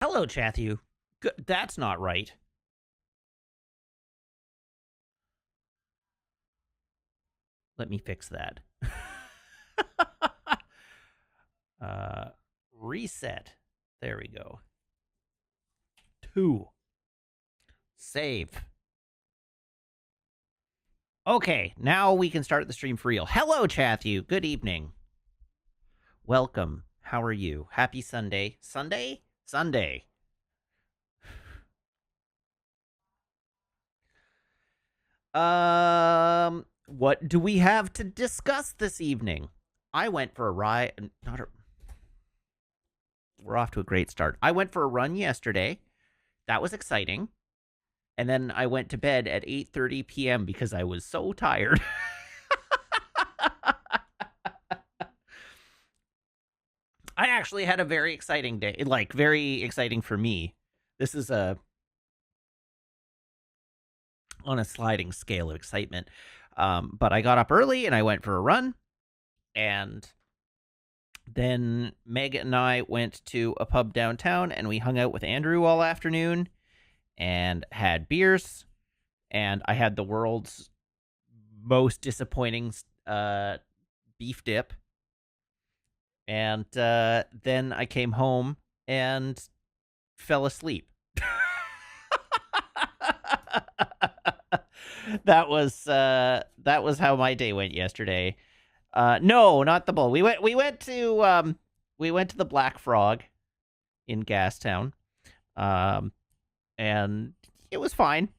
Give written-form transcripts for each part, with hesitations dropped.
Hello, Chathu. Good. That's not right. Let me fix that. uh, Reset. There we go. 2. Save. Okay, now we can start the stream for real. Hello, Chathu. Good evening. Welcome. How are you? Happy Sunday. Sunday? Sunday. What do we have to discuss this evening? I went for a ride. Not a. We're off to a great start. I went for a run yesterday. That was exciting. And then I went to bed at 8:30 p.m. because I was so tired. I actually had a very exciting day, like very exciting for me. This is a on a sliding scale of excitement. But I got up early and I went for a run, and then Meg and I went to a pub downtown and we hung out with Andrew all afternoon and had beers, and I had the world's most disappointing beef dip. And then I came home and fell asleep. That was how my day went yesterday. No, not the bull. We went to the Black Frog in Gastown. And it was fine.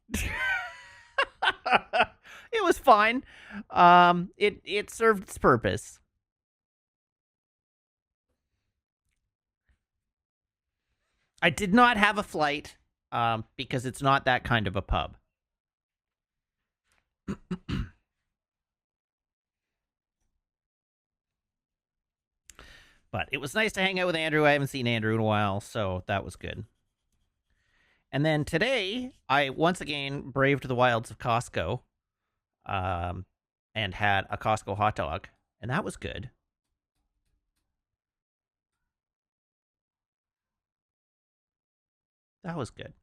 It was fine. It served its purpose. I did not have a flight because it's not that kind of a pub. But it was nice to hang out with Andrew. I haven't seen Andrew in a while, so that was good. And then today, I once again braved the wilds of Costco and had a Costco hot dog, and that was good. That was good.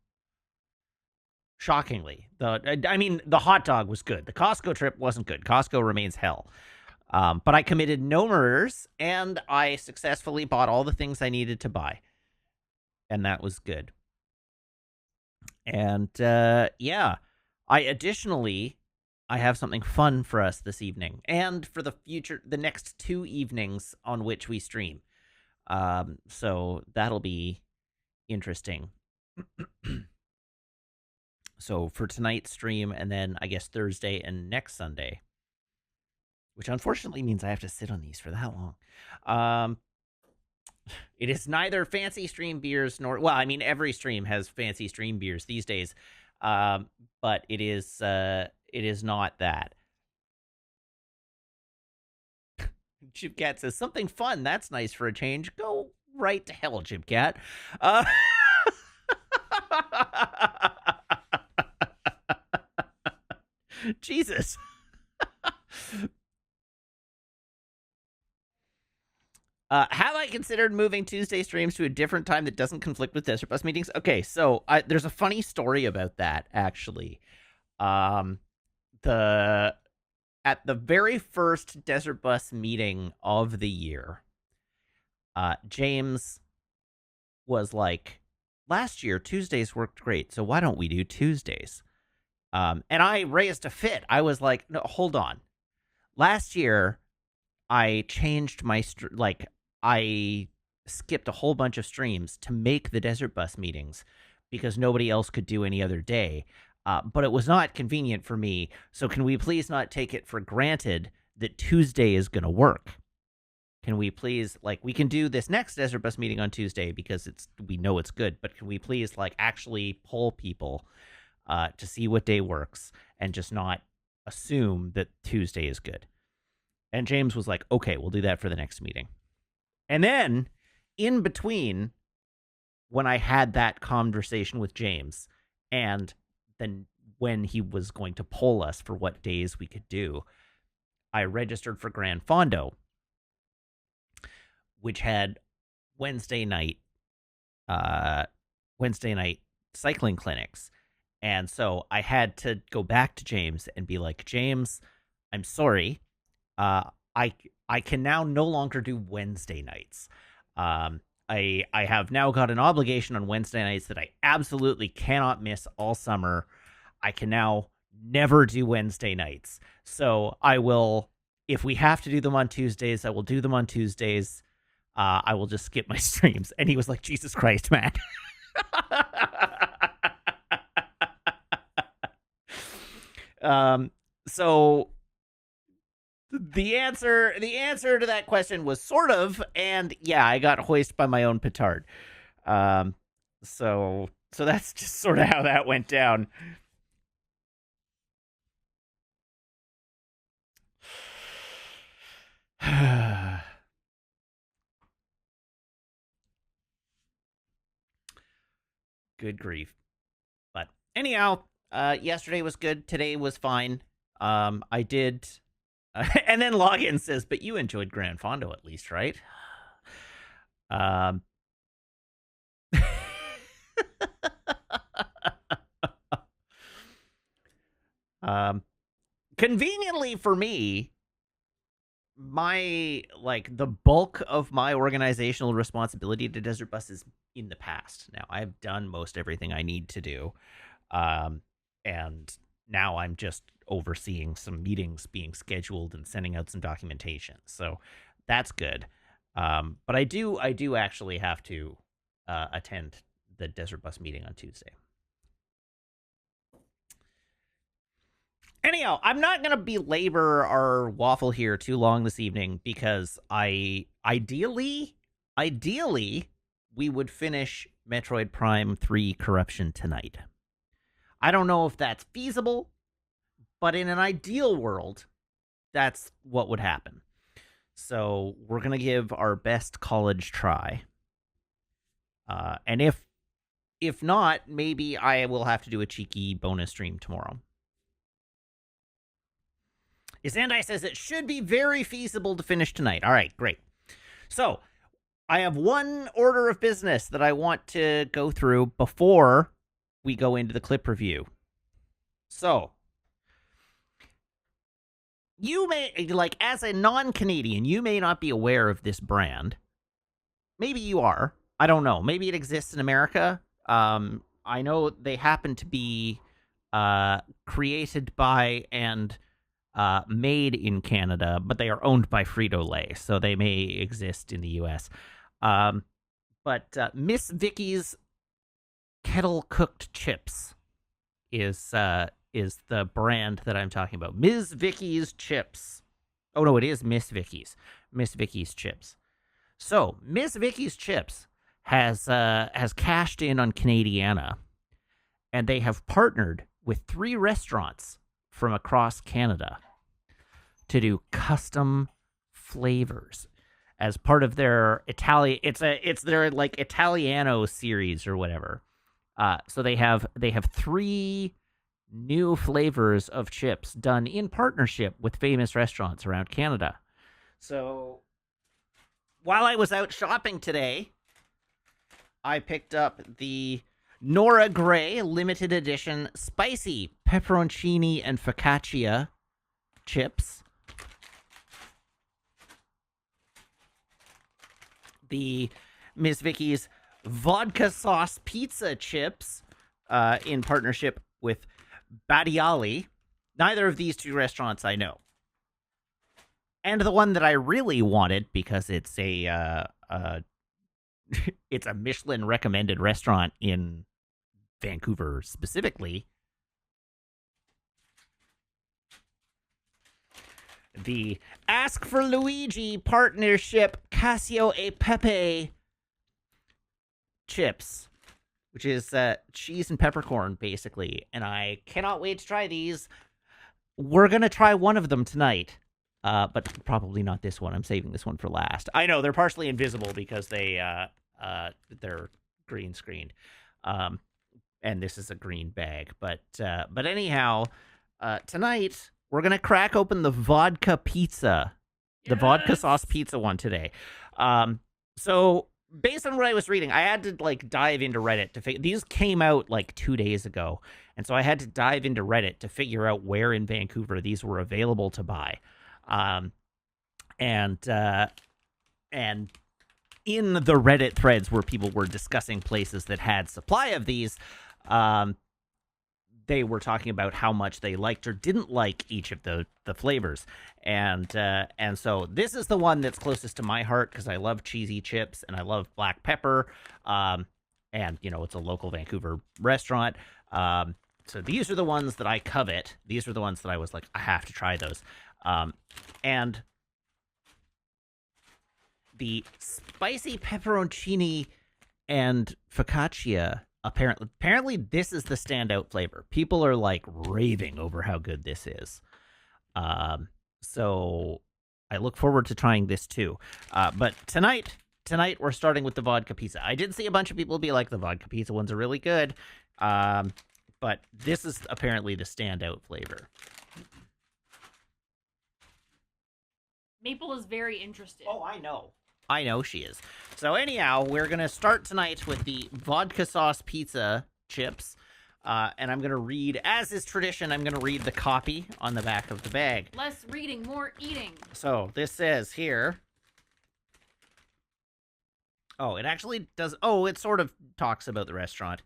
Shockingly, the hot dog was good. The Costco trip wasn't good. Costco remains hell. But I committed no murders, and I successfully bought all the things I needed to buy, and that was good. And yeah, I have something fun for us this evening, and for the next 2 evenings on which we stream. So that'll be interesting. So for tonight's stream, and then I guess Thursday and next Sunday, which unfortunately means I have to sit on these for that long. It is neither fancy stream beers nor, well, I mean, every stream has fancy stream beers these days, but it is not that. Chipcat says something fun. That's nice for a change. Go right to hell, Chipcat. Jesus. Have I considered moving Tuesday streams to a different time that doesn't conflict with Desert Bus meetings? Okay, so there's a funny story about that, actually. The At the very first Desert Bus meeting of the year, James was like, last year Tuesdays worked great, so why don't we do Tuesdays? And I raised a fit. I was like, no, hold on. Last year, I changed I skipped a whole bunch of streams to make the Desert Bus meetings because nobody else could do any other day. But it was not convenient for me. So can we please not take it for granted that Tuesday is going to work? Can we please, we can do this next Desert Bus meeting on Tuesday because we know it's good, but can we please, actually poll people to see what day works and just not assume that Tuesday is good? And James was like, okay, we'll do that for the next meeting. And then, in between, when I had that conversation with James, and then when he was going to poll us for what days we could do, I registered for Grand Fondo, which had Wednesday night Wednesday night cycling clinics. And so I had to go back to James and be like, James, I'm sorry. Uh, I I can now no longer do Wednesday nights. I have now got an obligation on Wednesday nights that I absolutely cannot miss all summer. I can now never do Wednesday nights. So I will, if we have to do them on Tuesdays, I will do them on Tuesdays. I will just skip my streams. And he was like, Jesus Christ, man. So the answer to that question was sort of, and yeah, I got hoisted by my own petard. Um, so that's just sort of how that went down. Good grief. But anyhow, yesterday was good. Today was fine. I did, and then login says, "But you enjoyed Gran Fondo at least, right?" Um, um, conveniently for me, the bulk of my organizational responsibility to Desert Bus is in the past. Now I've done most everything I need to do, and now I'm just overseeing some meetings being scheduled and sending out some documentation. So that's good. But I do actually have to attend the Desert Bus meeting on Tuesday. Anyhow, I'm not going to belabor our waffle here too long this evening because ideally we would finish Metroid Prime 3 Corruption tonight. I don't know if that's feasible, but in an ideal world, that's what would happen. So we're going to give our best college try. And if not, maybe I will have to do a cheeky bonus stream tomorrow. Isandai says it should be very feasible to finish tonight. All right, great. So I have one order of business that I want to go through before we go into the clip review. So you may, as a non-Canadian, you may not be aware of this brand. Maybe you are. I don't know. Maybe it exists in America. I know they happen to be created by and made in Canada, but they are owned by Frito-Lay, so they may exist in the U.S. But Miss Vicky's Kettle Cooked Chips is the brand that I'm talking about. Ms. Vicky's Chips. Oh no, it is Miss Vicky's. Miss Vicky's Chips. So Miss Vicky's Chips has cashed in on Canadiana, and they have partnered with 3 restaurants from across Canada to do custom flavors as part of their Italian. It's their Italiano series or whatever. So they have 3 new flavors of chips done in partnership with famous restaurants around Canada. So while I was out shopping today, I picked up the Nora Gray limited edition spicy pepperoncini and focaccia chips. The Miss Vicky's vodka sauce pizza chips in partnership with Badiali. Neither of these 2 restaurants I know. And the one that I really wanted, because it's a it's a Michelin recommended restaurant in Vancouver specifically, the Ask for Luigi partnership Casio e Pepe chips, which is cheese and peppercorn, basically. And I cannot wait to try these. We're going to try one of them tonight, but probably not this one. I'm saving this one for last. I know, they're partially invisible because they're green screened. And this is a green bag. But anyhow, tonight we're going to crack open the vodka pizza, the vodka sauce pizza one today. So based on what I was reading, I had to like dive into Reddit to figure. These came out like 2 days ago, and so I had to dive into Reddit to figure out where in Vancouver these were available to buy, um, and and in the Reddit threads where people were discussing places that had supply of these, um, they were talking about how much they liked or didn't like each of the flavors, and so this is the one that's closest to my heart because I love cheesy chips and I love black pepper, and it's a local Vancouver restaurant. So these are the ones that I covet. These are the ones that I was like, I have to try those, and the spicy pepperoncini and focaccia. Apparently, this is the standout flavor. People are like raving over how good this is. So I look forward to trying this too. But tonight we're starting with the vodka pizza. I did see a bunch of people be like, the vodka pizza ones are really good. But this is apparently the standout flavor. Maple is very interested. Oh, I know. I know she is. So anyhow, we're going to start tonight with the vodka sauce pizza chips. And I'm going to read, as is tradition, I'm going to read the copy on the back of the bag. Less reading, more eating. So this says here. Oh, it actually does. Oh, it sort of talks about the restaurant.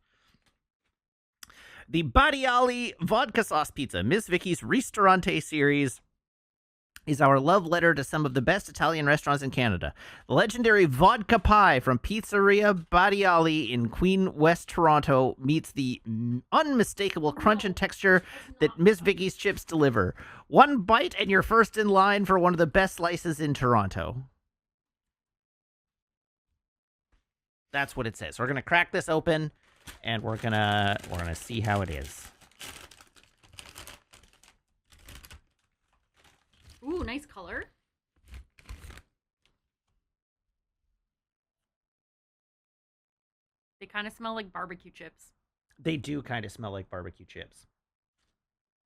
The Badiali vodka sauce pizza, Miss Vicky's Ristorante series, is our love letter to some of the best Italian restaurants in Canada. The legendary vodka pie from Pizzeria Badiali in Queen West Toronto meets the unmistakable crunch and texture that Miss Vicky's chips deliver. One bite and you're first in line for one of the best slices in Toronto. That's what it says. So we're gonna crack this open, and we're gonna see how it is. Ooh, nice color. They kind of smell like barbecue chips. They do kind of smell like barbecue chips.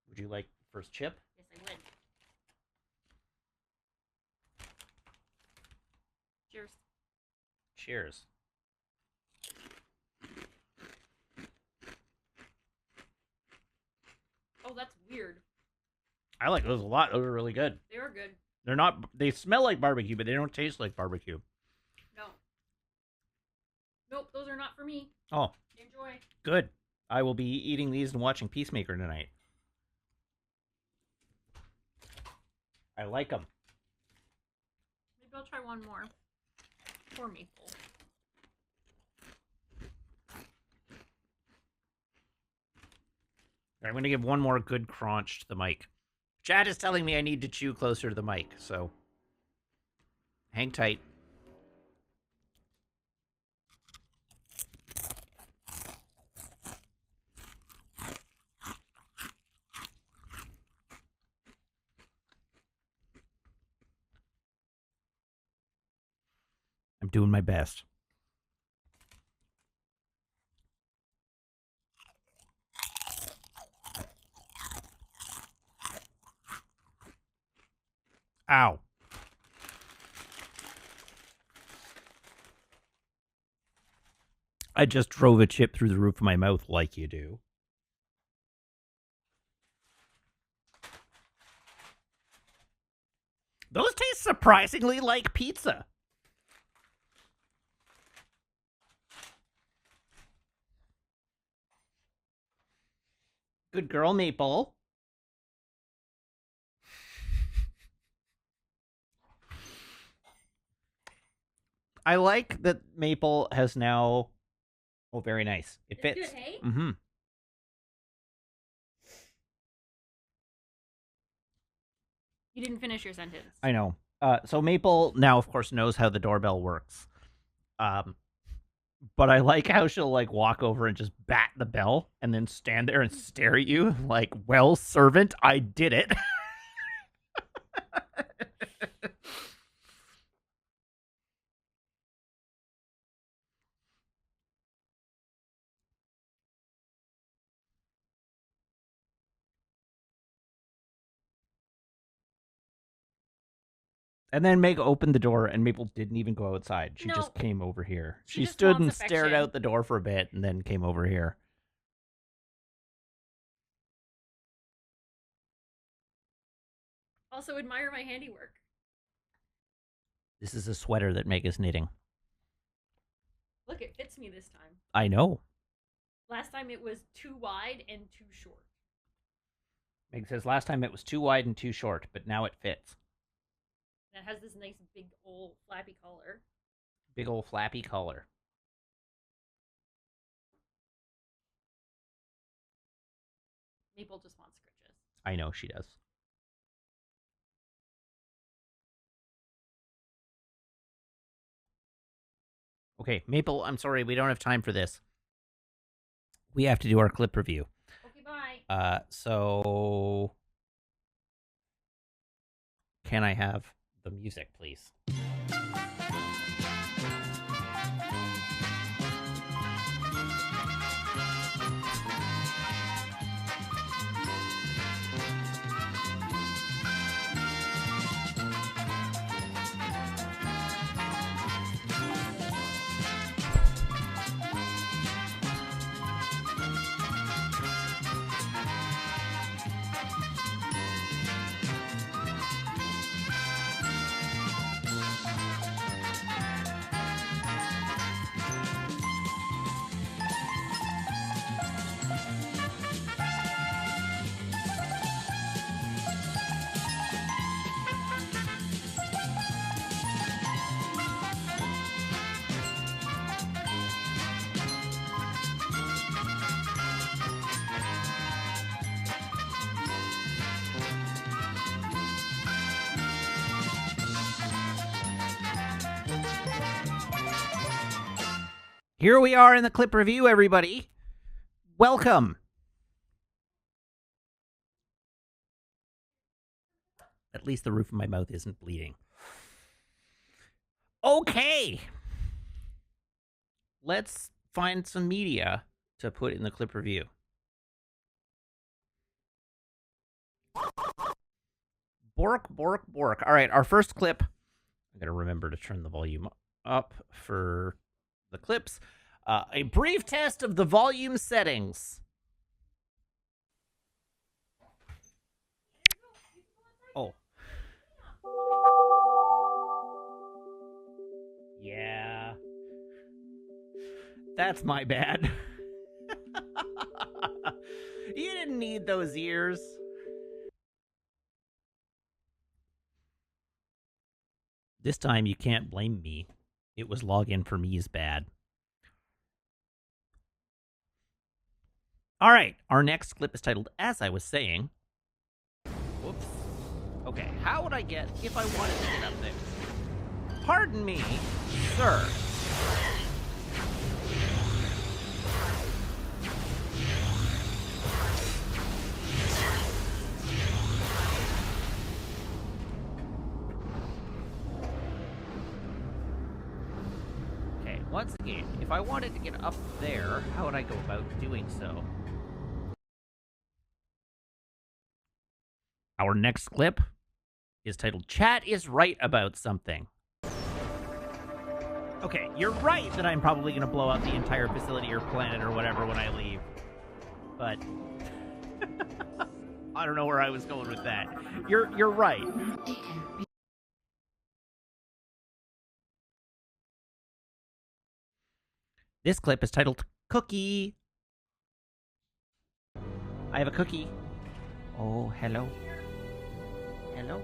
Would you like first chip? Yes, I would. Cheers. Cheers. Oh, that's weird. I like those a lot. Those are really good. They are good. They're not. They smell like barbecue, but they don't taste like barbecue. No. Nope, those are not for me. Oh, Enjoy. good. I will be eating these and watching Peacemaker tonight. I like them. Maybe I'll try one more. Poor Maple. I'm going to give one more good crunch to the mic. Chad is telling me I need to chew closer to the mic, so hang tight. I'm doing my best. Ow. I just drove a chip through the roof of my mouth like you do. Those taste surprisingly like pizza. Good girl, Maple. I like that Maple has now. Oh, very nice. It fits. Good, hey? Mm-hmm. You didn't finish your sentence. I know. So Maple now, of course, knows how the doorbell works. But I like how she'll like walk over and just bat the bell and then stand there and stare at you like, "Well, servant, I did it." And then Meg opened the door, and Maple didn't even go outside. She No. just came over here. She She just stood wants and stared affection. out the door for a bit, and then came over here. Also, admire my handiwork. This is a sweater that Meg is knitting. Look, it fits me this time. I know. Last time it was too wide and too short. Meg says last time it was too wide and too short, but now it fits. And it has this nice big old flappy collar. Big old flappy collar. Maple just wants scritches. I know she does. Okay, Maple, I'm sorry, we don't have time for this. We have to do our clip review. Okay, bye. So can I have the music, please? Here we are in the clip review, everybody. Welcome. At least the roof of my mouth isn't bleeding. Okay. Let's find some media to put in the clip review. Bork, bork, bork. All right, our first clip. I'm going to remember to turn the volume up for the clips. A brief test of the volume settings. Oh. Yeah. That's my bad. You didn't need those ears. This time you can't blame me. It was login for me's bad. All right, our next clip is titled, As I Was Saying. Whoops. Okay, how would I get if I wanted to get up there? Pardon me, sir. Okay, once again, if I wanted to get up there, how would I go about doing so? Our next clip is titled, Chat is Right About Something. Okay, you're right that I'm probably going to blow up the entire facility or planet or whatever when I leave. But I don't know where I was going with that. You're right. This clip is titled Cookie. I have a cookie. Oh, hello. Hello.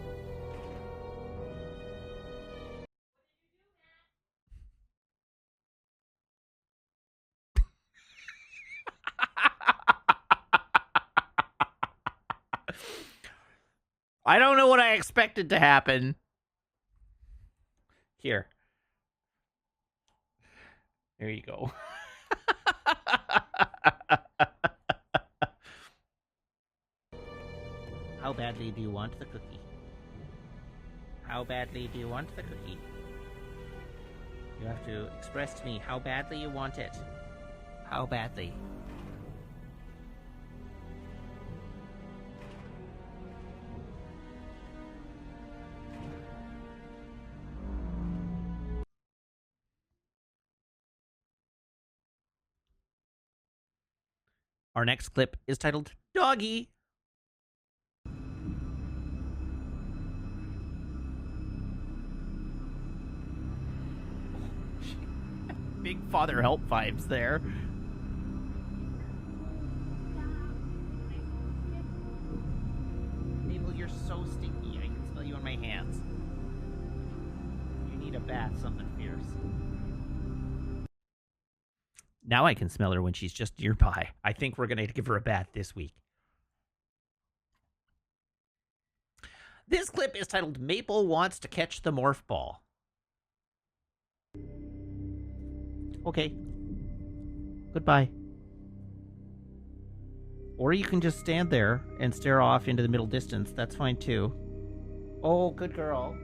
I don't know what I expected to happen. Here. There you go. How badly do you want the cookie? How badly do you want the cookie? You have to express to me how badly you want it. How badly? Our next clip is titled Doggy. Big Father Help vibes there. Mabel, you're so stinky. I can smell you on my hands. You need a bath, something fierce. Now I can smell her when she's just nearby. I think we're going to give her a bath this week. This clip is titled Maple Wants to Catch the Morph Ball. Okay. Goodbye. Or you can just stand there and stare off into the middle distance. That's fine too. Oh, good girl.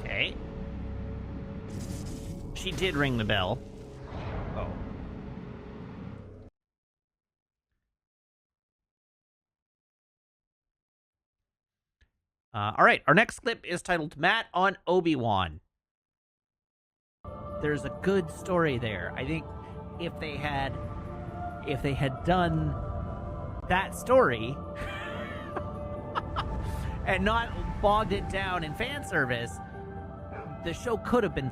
Okay. She did ring the bell. Oh. All right, our next clip is titled Matt on Obi-Wan. There's a good story there. I think if they had done that story and not bogged it down in fan service, the show could have been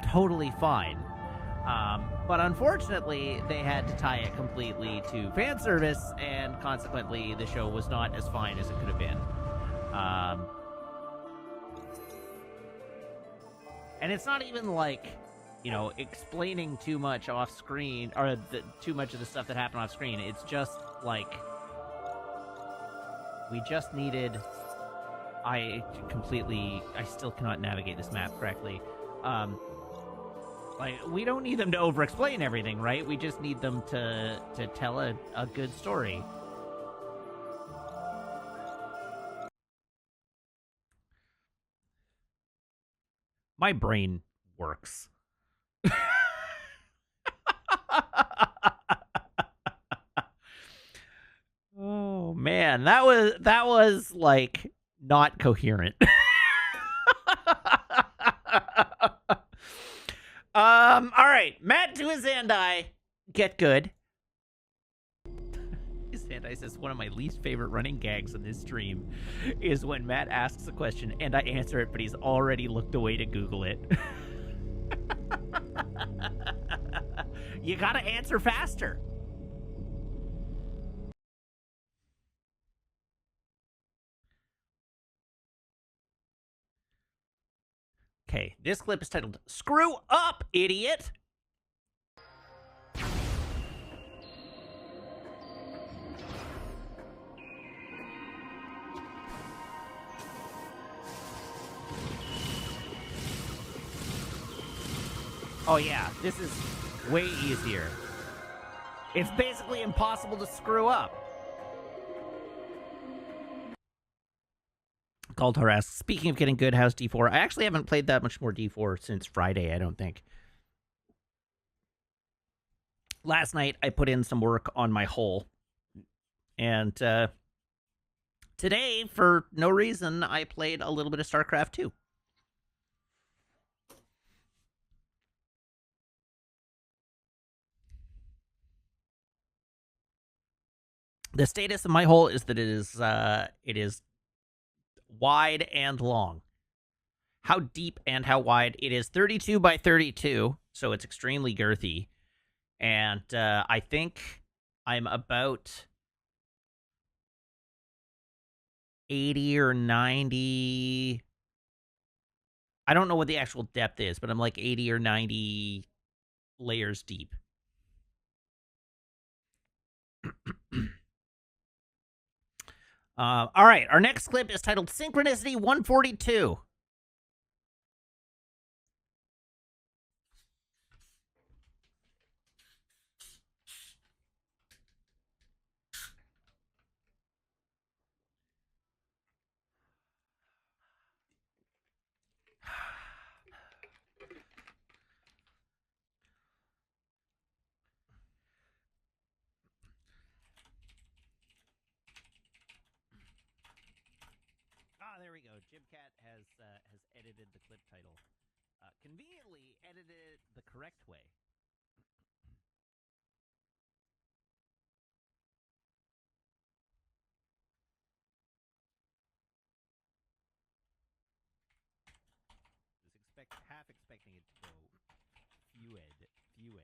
totally fine. But unfortunately, they had to tie it completely to fan service, and consequently, the show was not as fine as it could have been. And it's not even like, you know, explaining too much off screen, or too much of the stuff that happened off screen. It's just like, we just needed... I still cannot navigate this map correctly. Like, we don't need them to over-explain everything, right? We just need them to tell a good story. My brain works. Oh man, that was like not coherent. All right, Matt to his Zandai. Get good. His Zandai says one of my least favorite running gags in this stream is when Matt asks a question and I answer it, but he's already looked away to Google it. You gotta answer faster. Okay, this clip is titled Screw Up, Idiot! Oh yeah, this is way easier. It's basically impossible to screw up. Galtar asks, speaking of getting good, how's D4? I actually haven't played that much more D4 since Friday, I don't think. Last night, I put in some work on my hull. And today, for no reason, I played a little bit of StarCraft 2. The status of my hull is that it is wide and long. How deep and how wide? It is 32 by 32, so it's extremely girthy. And I think I'm about 80 or 90. I don't know what the actual depth is, but I'm like 80 or 90 layers deep. All right, our next clip is titled Synchronicity 142. Jim Cat has edited the clip title. Conveniently edited it the correct way. Was half expecting it to go few ed.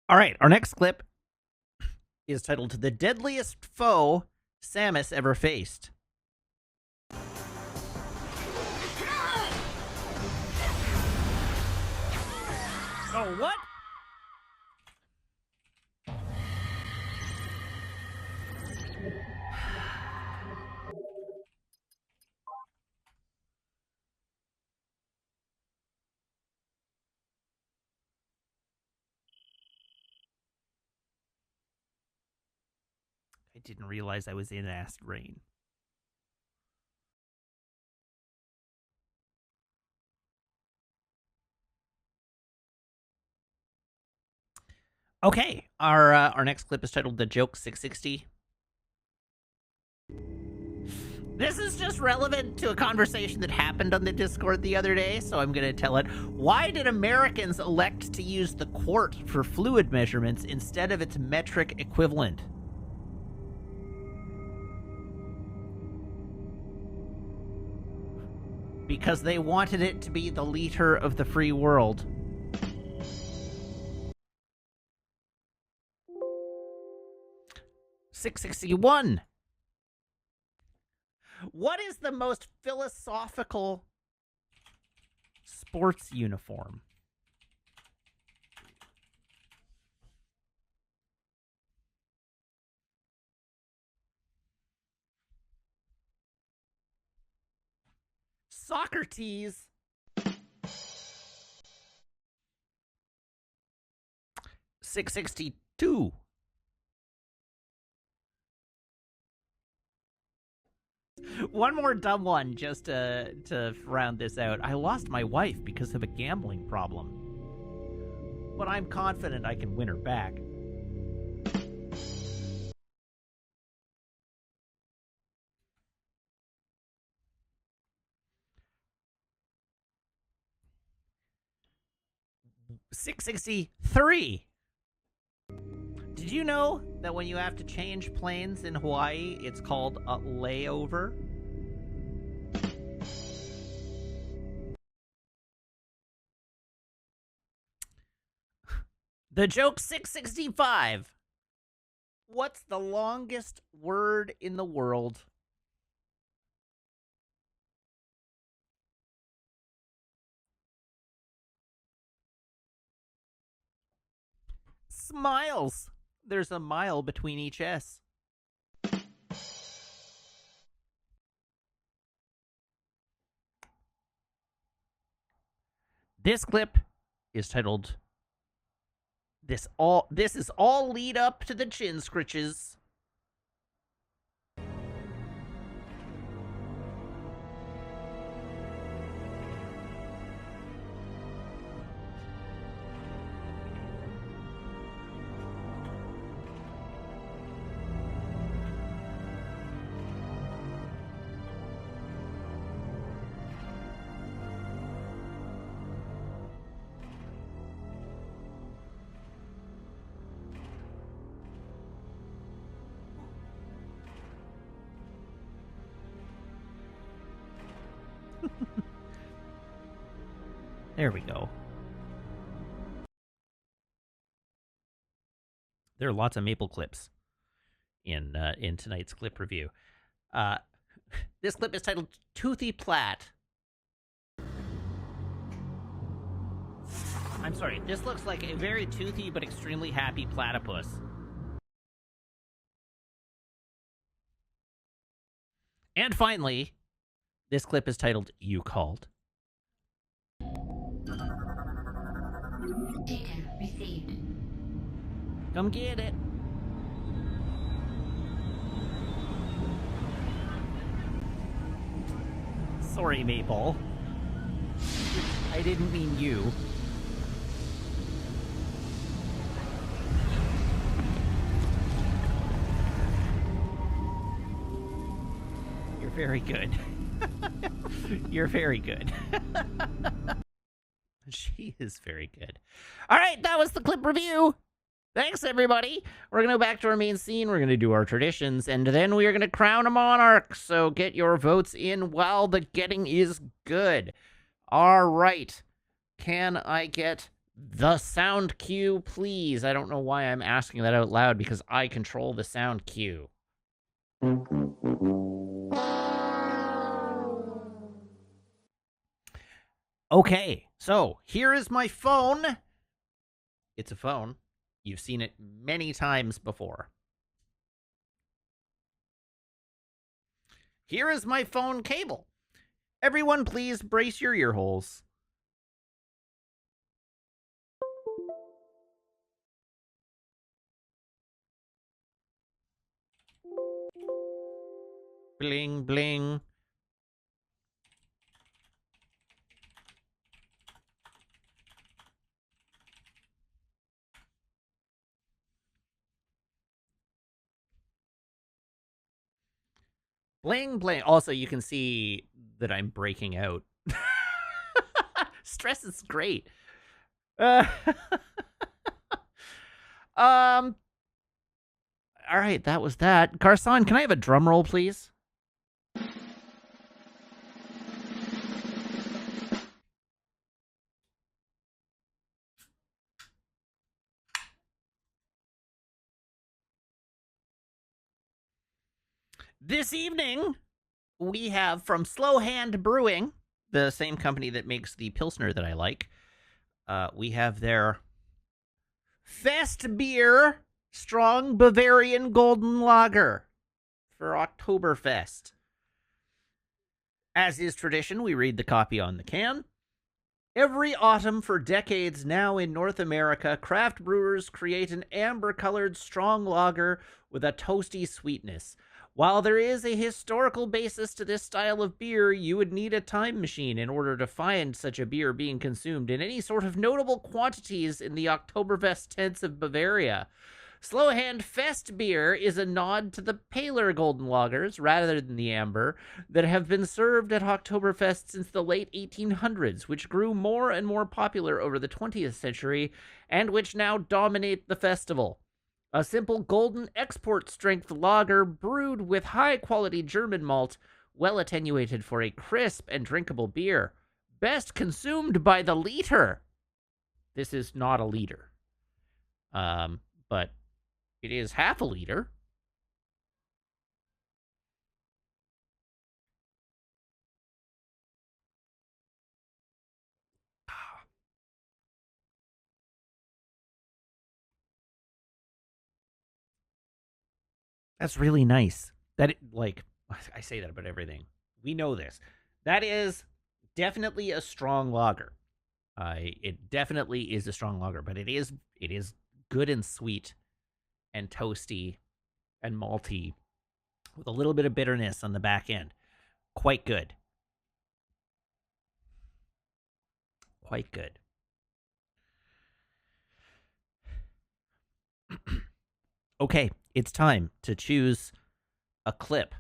All right, our next clip is titled "The Deadliest Foe Samus Ever Faced." Oh, what? I didn't realize I was in acid rain. Okay, our next clip is titled "The Joke 660." This is just relevant to a conversation that happened on the Discord the other day, so I'm going to tell it. Why did Americans elect to use the quart for fluid measurements instead of its metric equivalent? Because they wanted it to be the liter of the free world. $661. What is the most philosophical sports uniform? Socrates. $662. One more dumb one just to round this out. I lost my wife because of a gambling problem, but I'm confident I can win her back. $663. Did you know that when you have to change planes in Hawaii, it's called a layover? The joke 665. What's the longest word in the world? Smiles. There's a mile between each S. This clip is titled This is all lead up to the chin scritches. There we go. There are lots of maple clips in tonight's clip review. This clip is titled Toothy Plat. I'm sorry, this looks like a very toothy but extremely happy platypus. And finally, this clip is titled You Called. Data received. Come get it. Sorry, Maple. I didn't mean you. You're very good. You're very good. She is very good. All right, that was the clip review. Thanks, everybody. We're going to go back to our main scene. We're going to do our traditions, and then we are going to crown a monarch. So get your votes in while the getting is good. All right. Can I get the sound cue, please? I don't know why I'm asking that out loud, because I control the sound cue. Okay, so here is my phone. It's a phone. You've seen it many times before. Here is my phone cable. Everyone, please brace your ear holes. Bling, bling. Bling, bling. Also, you can see that I'm breaking out. Stress is great. All right, that was that. Garcon, can I have a drum roll, please? This evening, we have from Slow Hand Brewing, the same company that makes the Pilsner that I like. We have their Fest Beer Strong Bavarian Golden Lager for Oktoberfest. As is tradition, we read the copy on the can. Every autumn for decades now in North America, craft brewers create an amber-colored strong lager with a toasty sweetness. While there is a historical basis to this style of beer, you would need a time machine in order to find such a beer being consumed in any sort of notable quantities in the Oktoberfest tents of Bavaria. Slowhand Fest beer is a nod to the paler golden lagers, rather than the amber, that have been served at Oktoberfest since the late 1800s, which grew more and more popular over the 20th century, and which now dominate the festival. A simple golden export-strength lager brewed with high-quality German malt, well attenuated for a crisp and drinkable beer. Best consumed by the liter. This is not a liter. But it is half a liter. That's really nice. That, like, I say that about everything. We know this. That is definitely a strong lager. It definitely is a strong lager, but it is good and sweet and toasty and malty with a little bit of bitterness on the back end. Quite good. Quite good. Okay, it's time to choose a clip.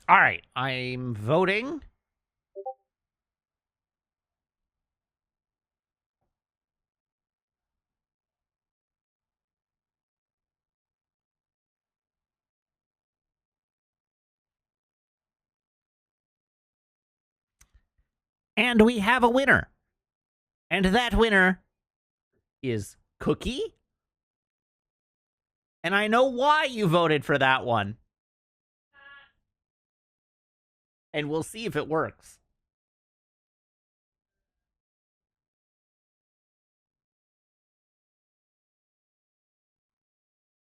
All right, I'm voting. And we have a winner. And that winner is Cookie. And I know why you voted for that one. And we'll see if it works.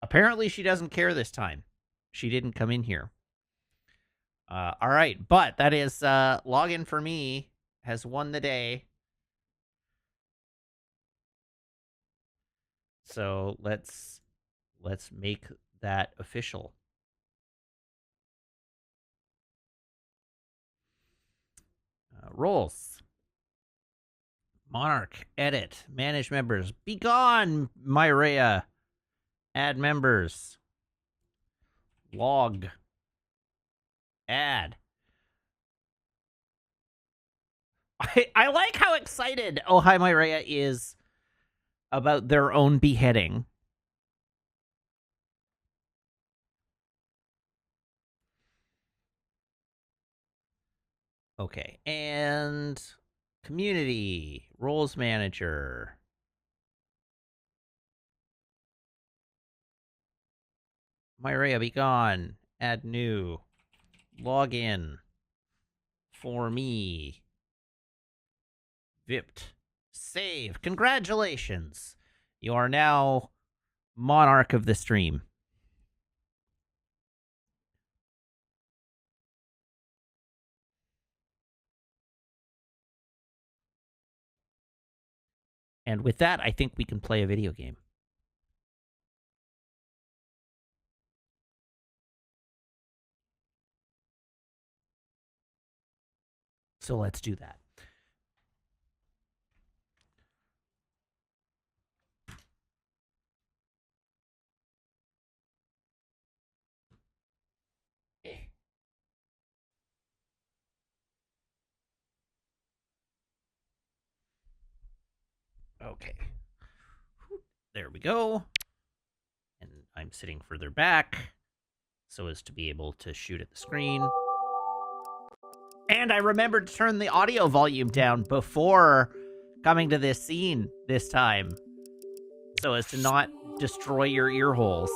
Apparently, she doesn't care this time. She didn't come in here. All right, but that is login for me has won the day. So let's let's make that official. Roles. Monarch, edit, manage members. Be gone, Myrea. Add members. Log. Add. I like how excited Oh Hi Myrea is about their own beheading. Okay, and community, roles manager. Myrea, be gone. Add new. Login. For me. Vipped. Save. Congratulations. You are now monarch of the stream. And with that, I think we can play a video game. So let's do that. Okay. There we go. And I'm sitting further back so as to be able to shoot at the screen. And I remembered to turn the audio volume down before coming to this scene this time so as to not destroy your ear holes.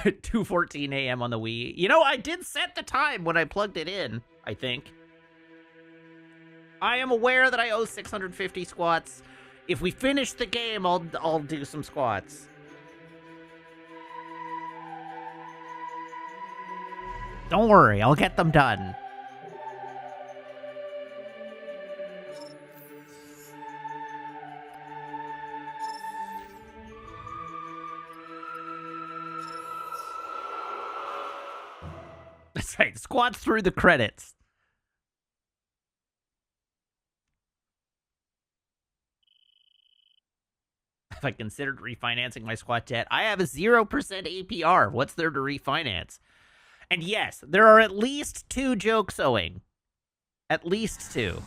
$2:14 a.m. on the Wii. You know, I did set the time when I plugged it in, I think. I am aware that I owe 650 squats. If we finish the game, I'll do some squats. Don't worry, I'll get them done. That's right, squats through the credits. If I considered refinancing my squat debt, I have a 0% APR. What's there to refinance? And yes, there are at least 2 jokes owing. At least 2.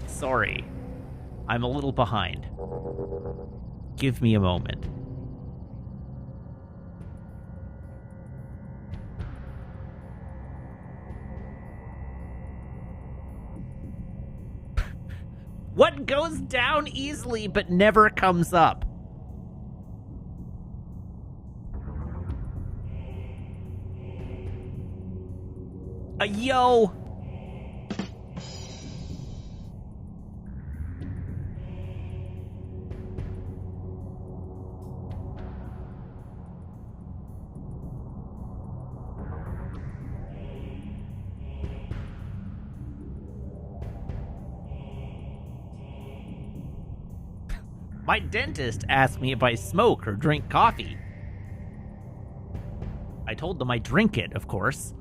Sorry. I'm a little behind. Give me a moment. What goes down easily but never comes up? Yo! My dentist asked me if I smoke or drink coffee. I told them I drink it, of course.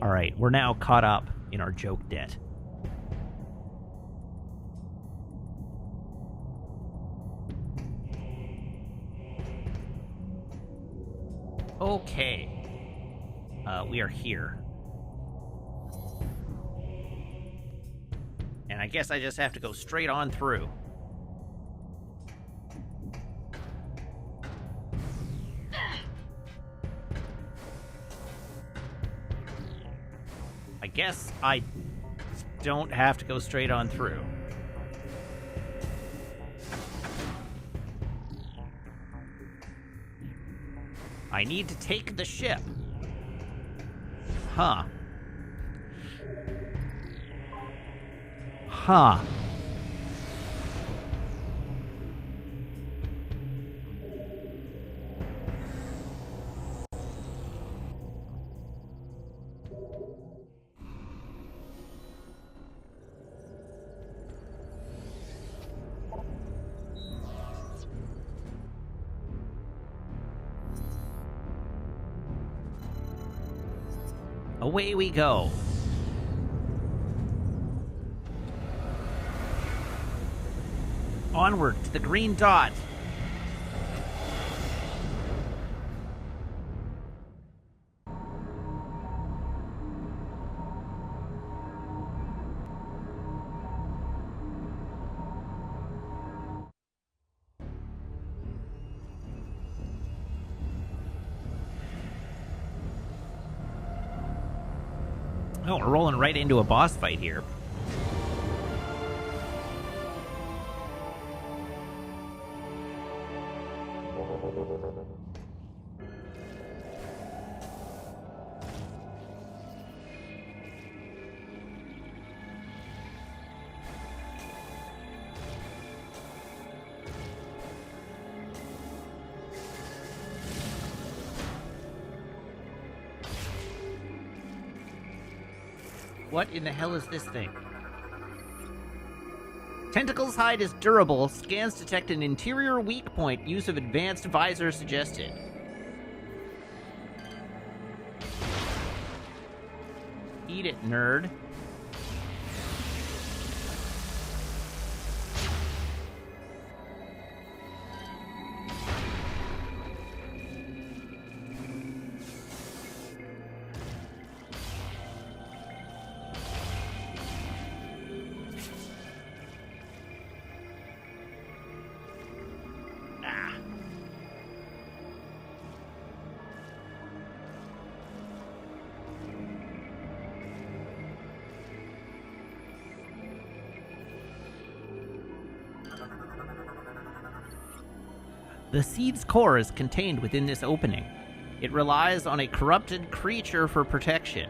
All right, we're now caught up in our joke debt. Okay. We are here. And I guess I just have to go straight on through. I guess I don't have to go straight on through. I need to take the ship. Huh. Huh. Away we go. Onward to the green dot. Oh, we're rolling right into a boss fight here. What in the hell is this thing? Tentacle's hide is durable. Scans detect an interior weak point. Use of advanced visor suggested. Eat it, nerd. The seed's core is contained within this opening. It relies on a corrupted creature for protection.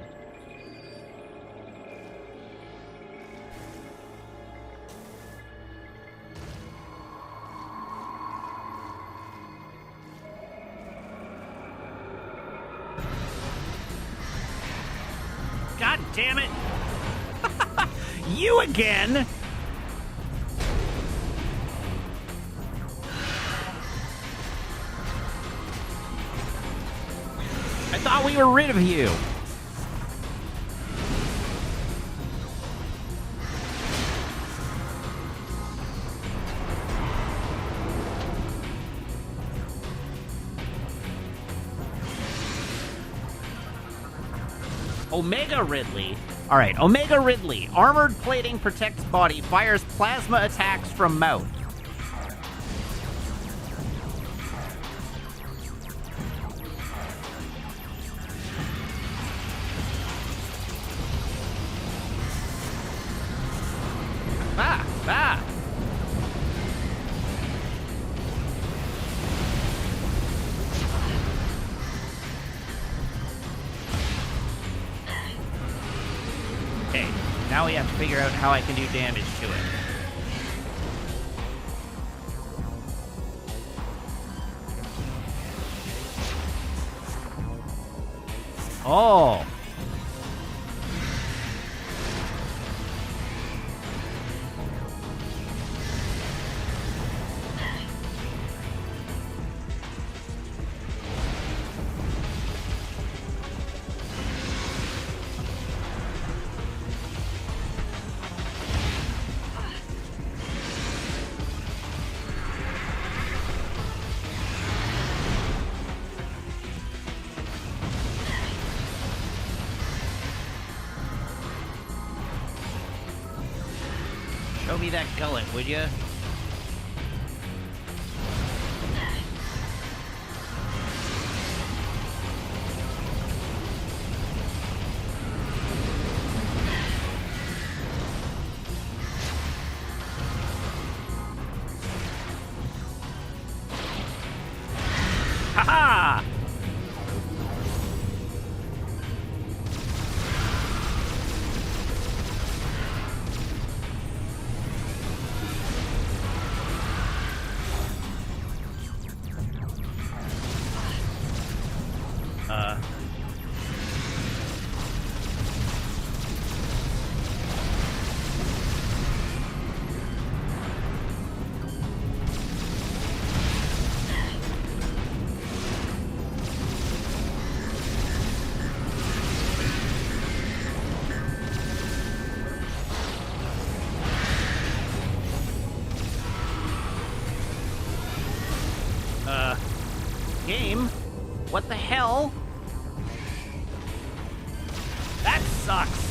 God damn it! You again! I thought we were rid of you. Omega Ridley. All right, Omega Ridley. Armored plating protects body, fires plasma attacks from mouth. Ah! Okay, now we have to figure out how I can do damage to it. Oh! Show me that gullet, would you? Ha-ha! What the hell? That sucks.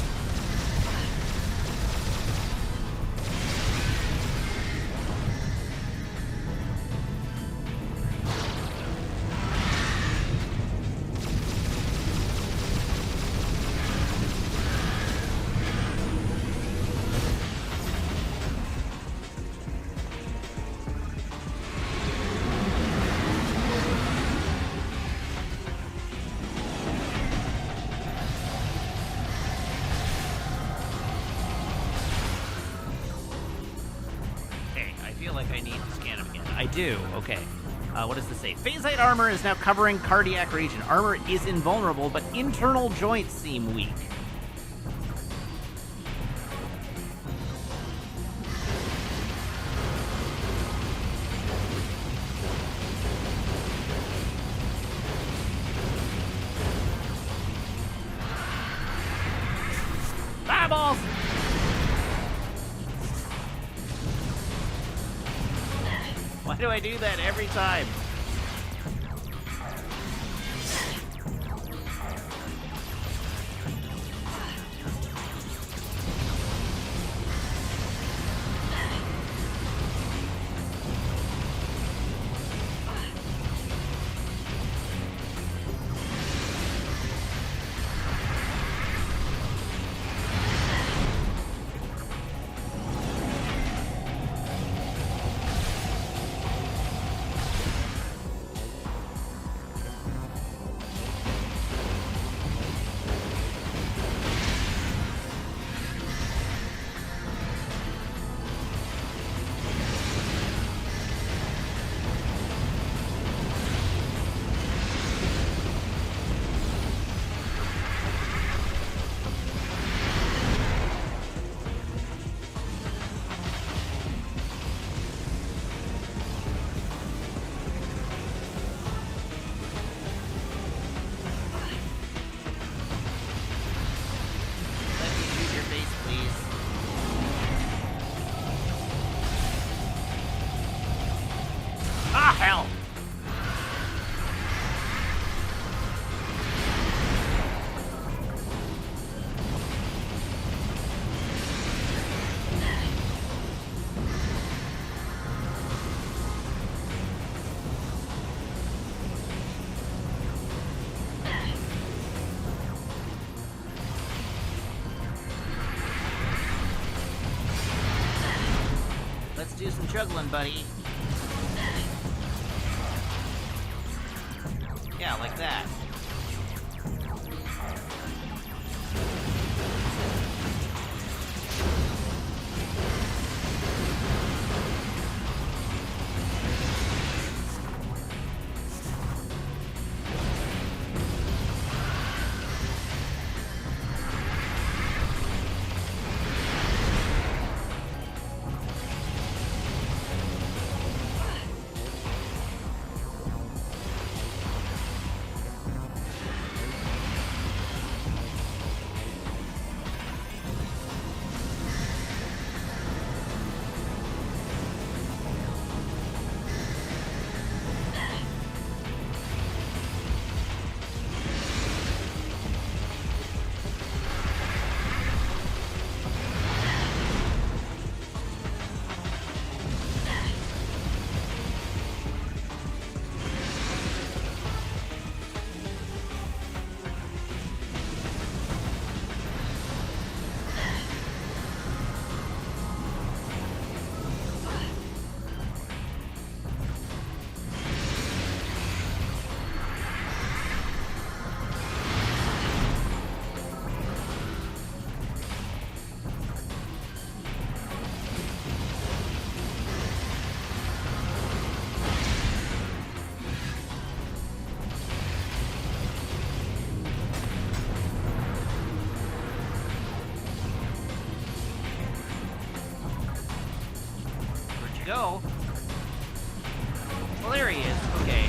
I do. Okay. What does this say? Phasite armor is now covering cardiac region. Armor is invulnerable, but internal joints seem weak. Eyeballs! Why do I do that every time? Ah, hell! Let's do some juggling, buddy. Yeah, like that. Go. Well, there he is. Okay.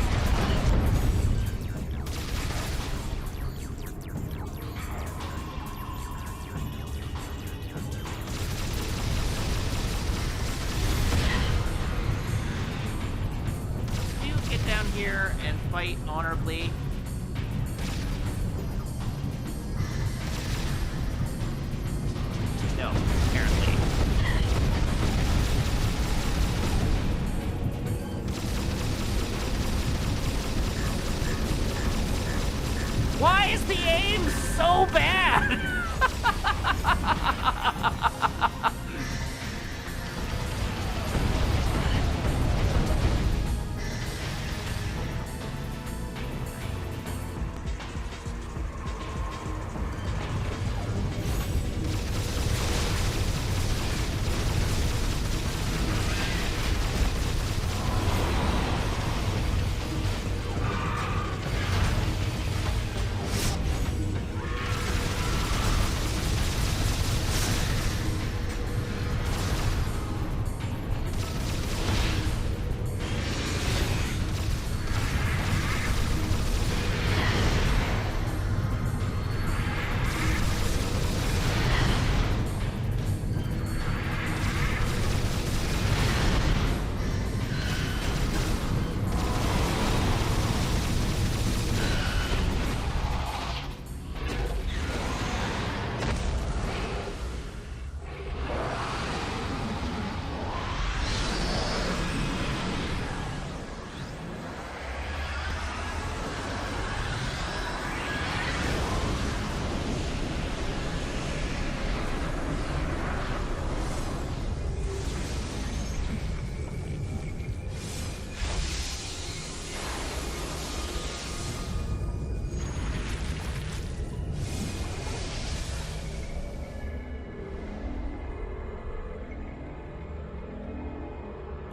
You get down here and fight honorably.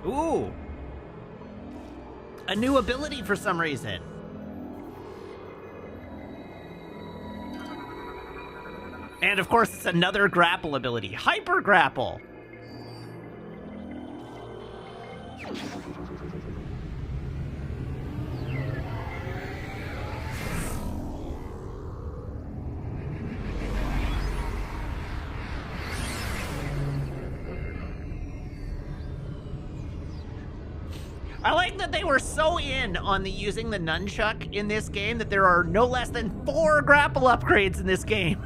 Ooh. A new ability for some reason. And of course, it's another grapple ability. Hyper grapple. I like that they were so in on the using the nunchuck in this game that there are no less than 4 grapple upgrades in this game.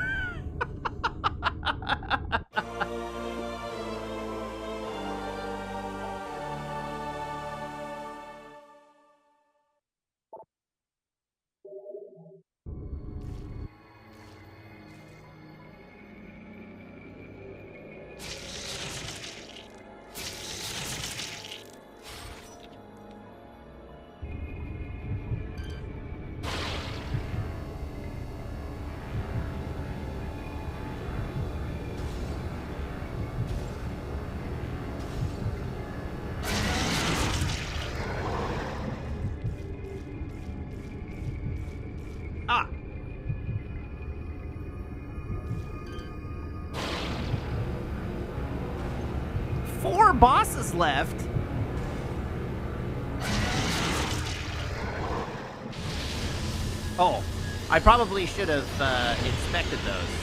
Ah. 4 bosses left. Oh, I probably should have inspected those.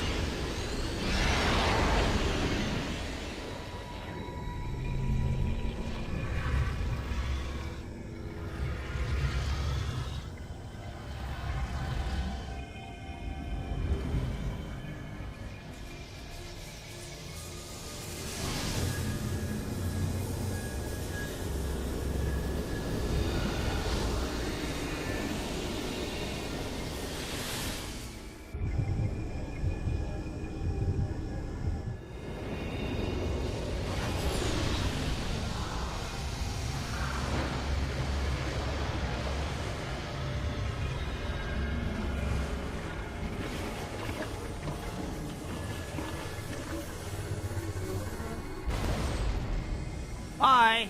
Bye.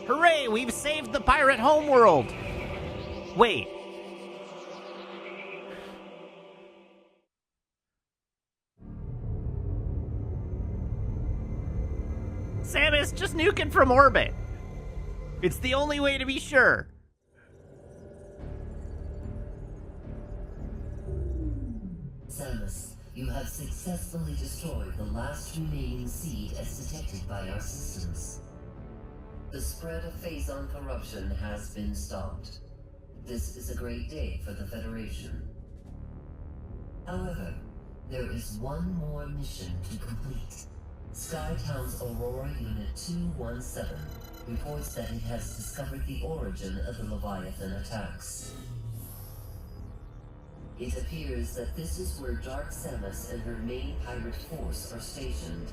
Hooray, we've saved the pirate homeworld. Wait. Samus, just nuke it from orbit. It's the only way to be sure. Samus, you have successfully destroyed the last remaining seed as detected by our systems. The spread of Phazon corruption has been stopped. This is a great day for the Federation. However, there is one more mission to complete. Skytown's Aurora Unit 217 reports that it has discovered the origin of the Leviathan attacks. It appears that this is where Dark Samus and her main pirate force are stationed.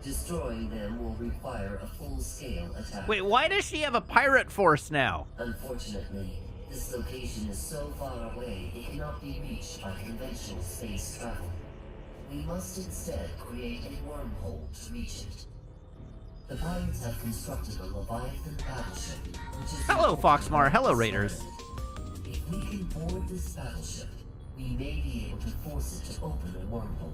Destroying them will require a full-scale attack. Wait, why does she have a pirate force now? Unfortunately, this location is so far away it cannot be reached by conventional space travel. We must instead create a wormhole to reach it. The pirates have constructed a Leviathan battleship, which is... Hello, Foxmar. Hello, Raiders. If we can board this battleship, we may be able to force it to open a wormhole.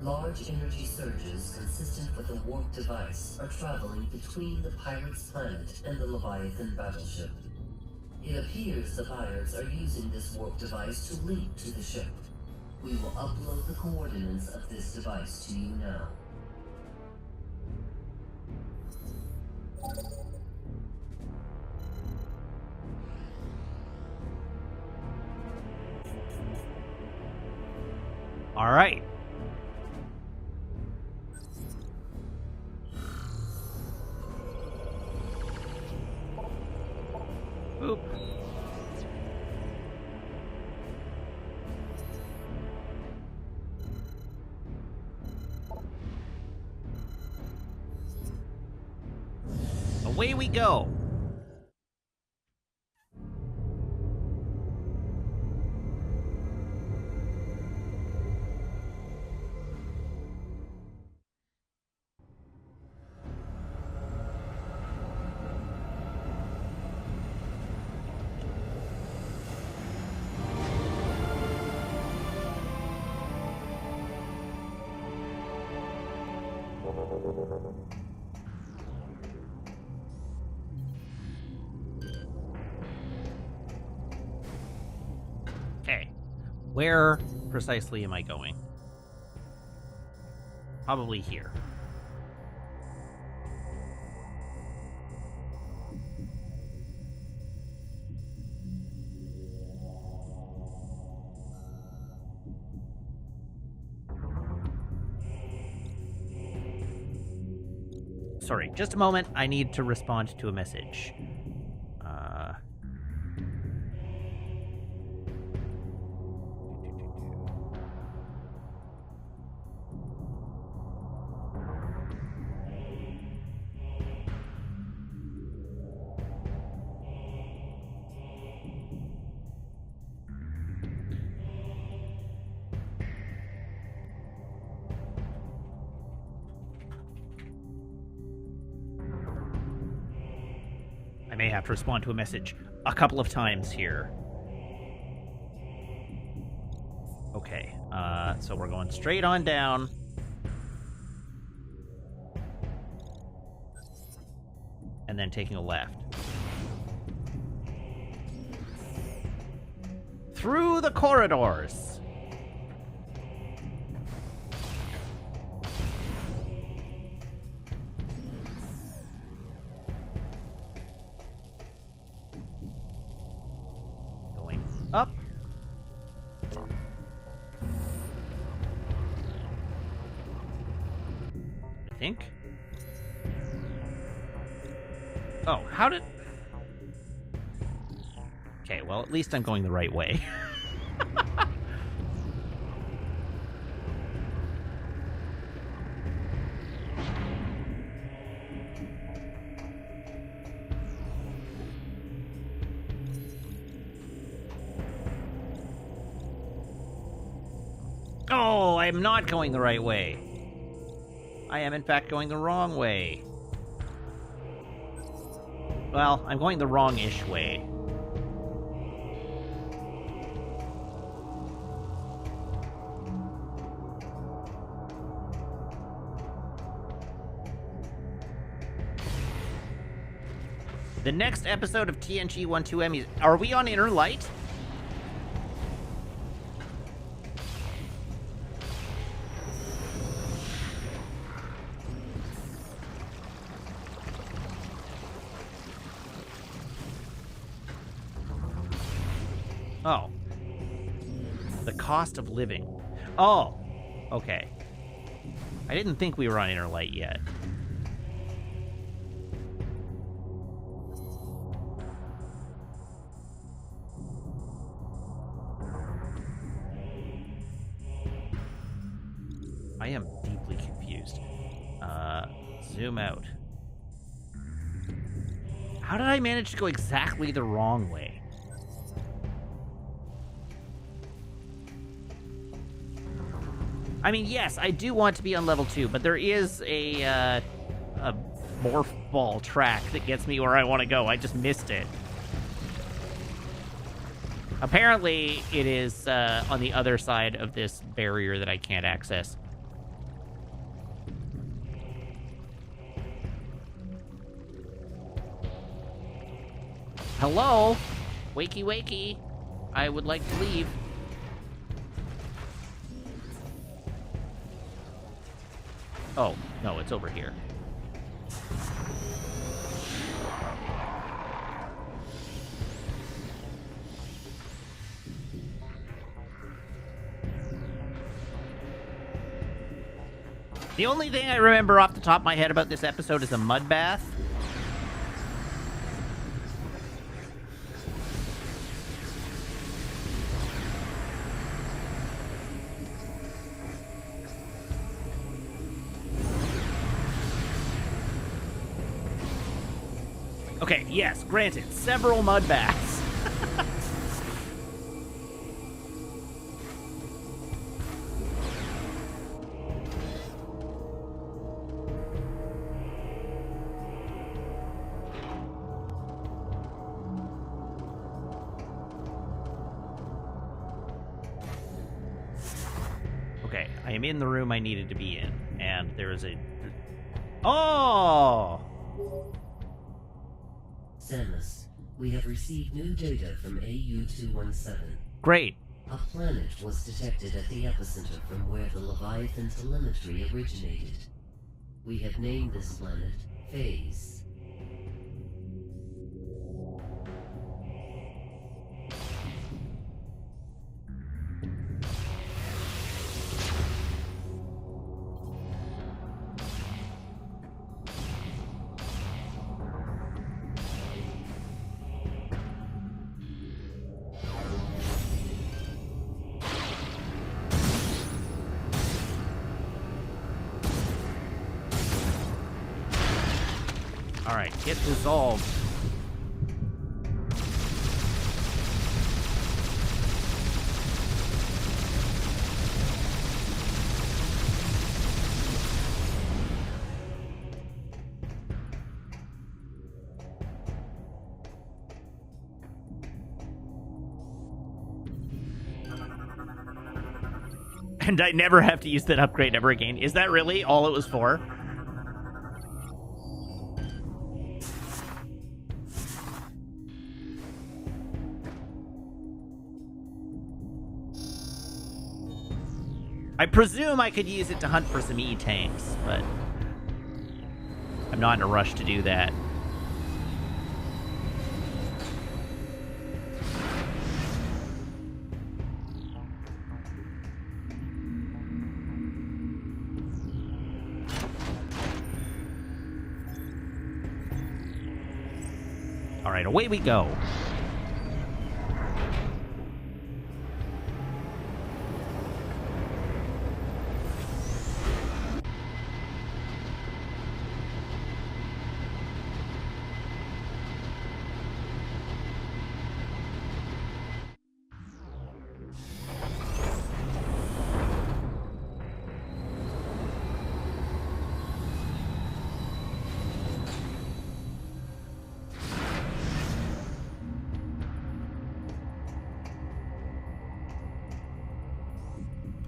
Large energy surges consistent with a warp device are traveling between the pirates' planet and the Leviathan battleship. It appears the pirates are using this warp device to link to the ship. We will upload the coordinates of this device to you now. All right. Oop. Away we go. Where precisely am I going? Probably here. Sorry, just a moment. I need to respond to a message. I may have to respond to a message a couple of times here. Okay, so we're going straight on down. And then taking a left. Through the corridors. Going up. I think. Oh, how did... Okay, well, at least I'm going the right way. Oh, I'm not going the right way. I am, in fact, going the wrong way. Well, I'm going the wrong-ish way. The next episode of TNG 12M is... Are we on Inner Light? Oh. The cost of living. Oh. Okay. I didn't think we were on Inner Light yet. I am deeply confused. Zoom out. How did I manage to go exactly the wrong way? I mean, yes, I do want to be on level 2, but there is a morph ball track that gets me where I want to go. I just missed it. Apparently, it is on the other side of this barrier that I can't access. Hello? Wakey, wakey. I would like to leave. Oh, no, it's over here. The only thing I remember off the top of my head about this episode is a mud bath. Okay, yes, granted, several mud baths. Okay, I am in the room I needed to be in, and there is a... Oh! Samus, we have received new data from AU-217. Great. A planet was detected at the epicenter from where the Leviathan telemetry originated. We have named this planet Phase. Alright, get dissolved. And I never have to use that upgrade ever again. Is that really all it was for? I presume I could use it to hunt for some E-tanks, but I'm not in a rush to do that. All right, away we go.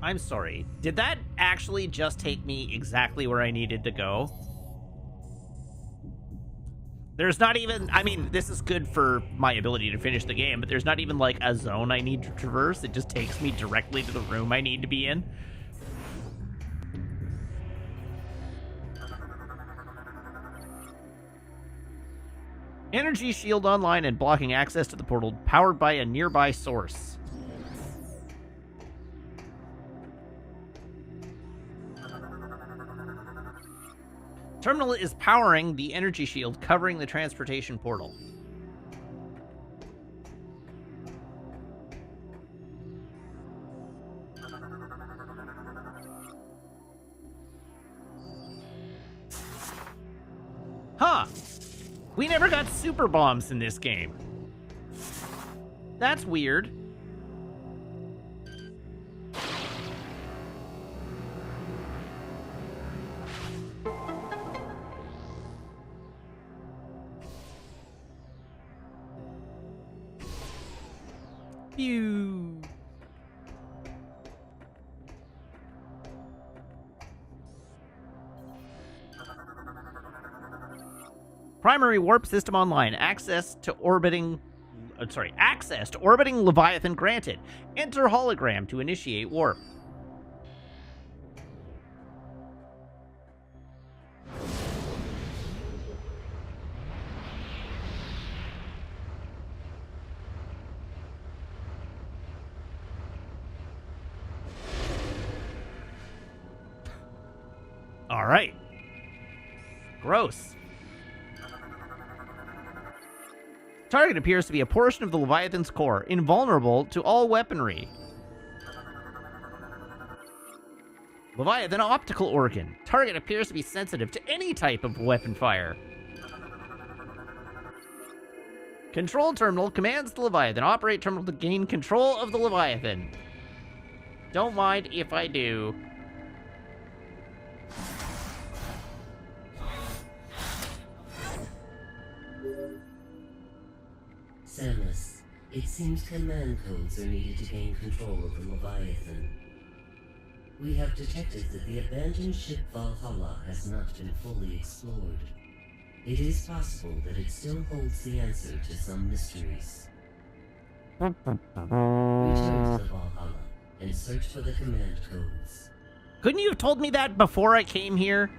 I'm sorry. Did that actually just take me exactly where I needed to go? There's not even... I mean, this is good for my ability to finish the game, but there's not even, like, a zone I need to traverse. It just takes me directly to the room I need to be in. Energy shield online and blocking access to the portal, powered by a nearby source. Terminal is powering the energy shield covering the transportation portal. Huh. We never got super bombs in this game. That's weird. Phew. Primary warp system online. Access to orbiting Leviathan granted. Enter hologram to initiate warp. All right. Gross. Target appears to be a portion of the Leviathan's core, invulnerable to all weaponry. Leviathan optical organ. Target appears to be sensitive to any type of weapon fire. Control terminal commands the Leviathan. Operate terminal to gain control of the Leviathan. Don't mind if I do. Samus, it seems command codes are needed to gain control of the Leviathan. We have detected that the abandoned ship Valhalla has not been fully explored. It is possible that it still holds the answer to some mysteries. Return to the Valhalla and search for the command codes. Couldn't you have told me that before I came here?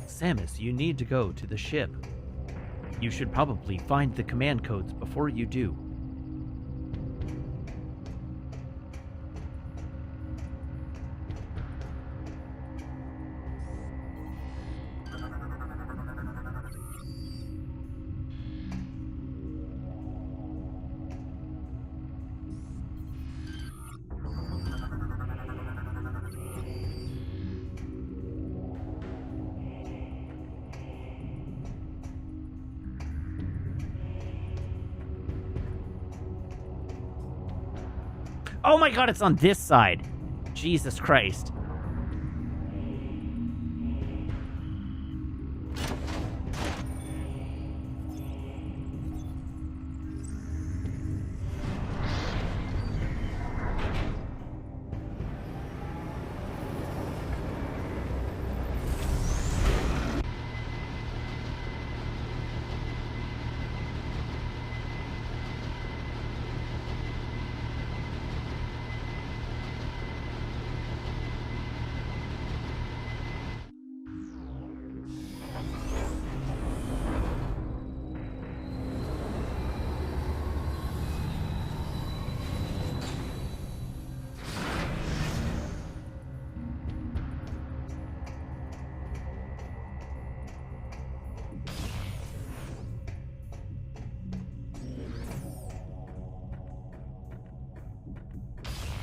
Samus, you need to go to the ship. You should probably find the command codes before you do. Oh my god, it's on this side. Jesus Christ.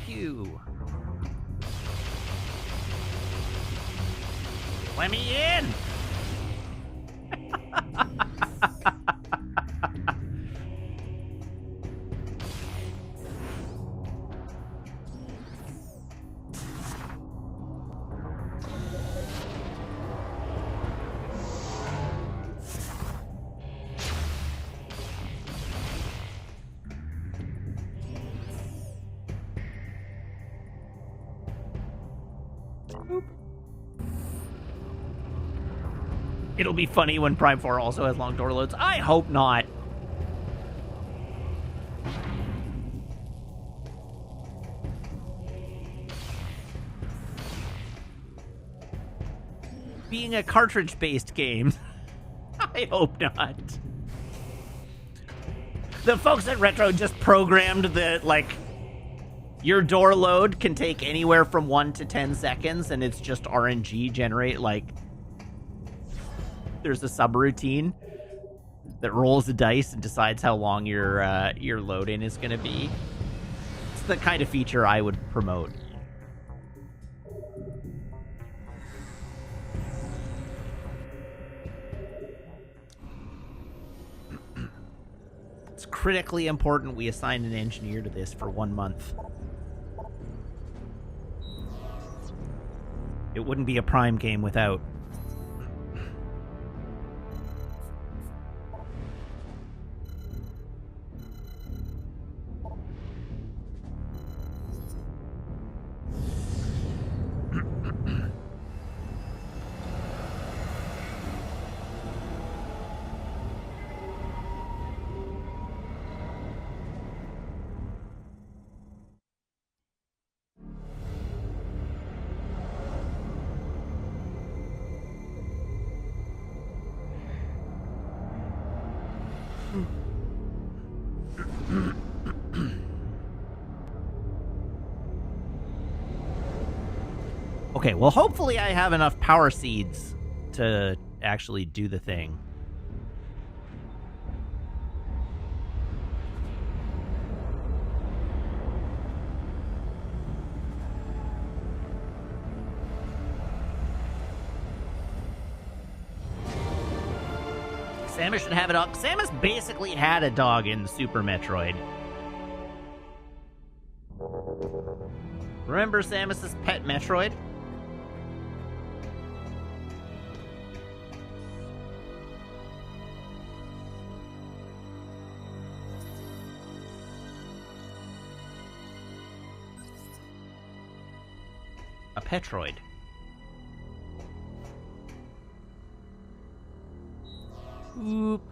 You. Let me in! It'll be funny when Prime 4 also has long door loads. I hope not. Being a cartridge-based game, I hope not. The folks at Retro just programmed that, like, your door load can take anywhere from 1 to 10 seconds, and it's just RNG generate, like, there's a subroutine that rolls the dice and decides how long your load-in is going to be. It's the kind of feature I would promote. It's critically important we assign an engineer to this for 1 month. It wouldn't be a Prime game without. Okay, well, hopefully I have enough power seeds to actually do the thing. Samus should have a dog. Samus basically had a dog in Super Metroid. Remember Samus's pet Metroid? A Metroid. Oop.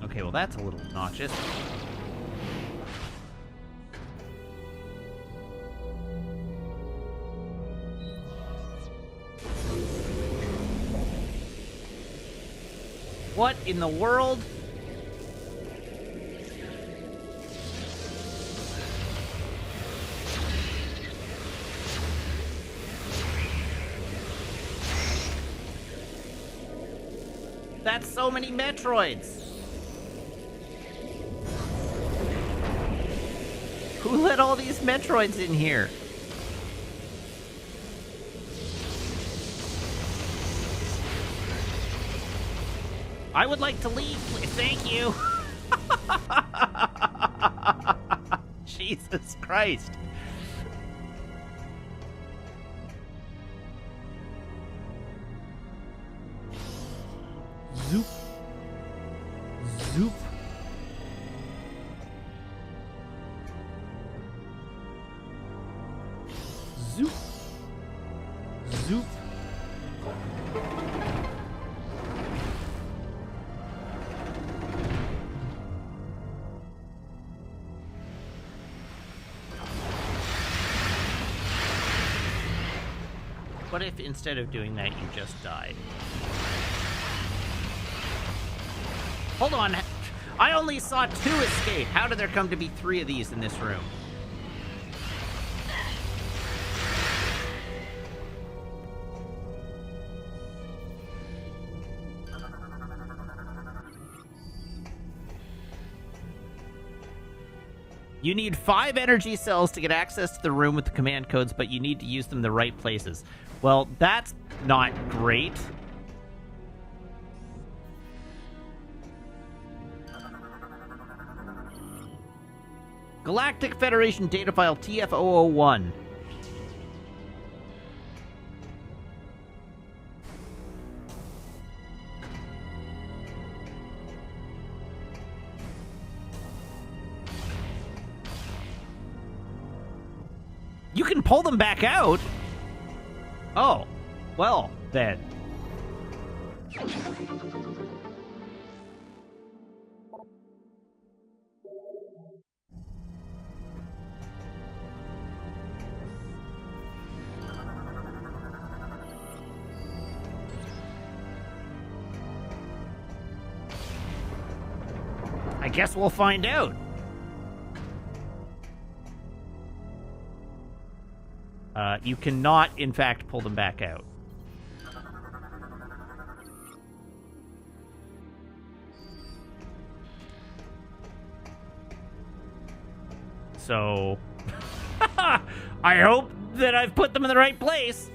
Okay, well that's a little obnoxious. What in the world? That's so many Metroids. Who let all these Metroids in here? I would like to leave, please. Thank you. Jesus Christ. Zoop. Zoop. Zoop. Zoop. What if instead of doing that, you just died? Hold on. I only saw 2 escape. How did there come to be 3 of these in this room? You need 5 energy cells to get access to the room with the command codes, but you need to use them in the right places. Well, that's not great. Galactic Federation data file TF001. You can pull them back out? Oh, well, then. I guess we'll find out. You cannot, in fact, pull them back out. So, I hope that I've put them in the right place.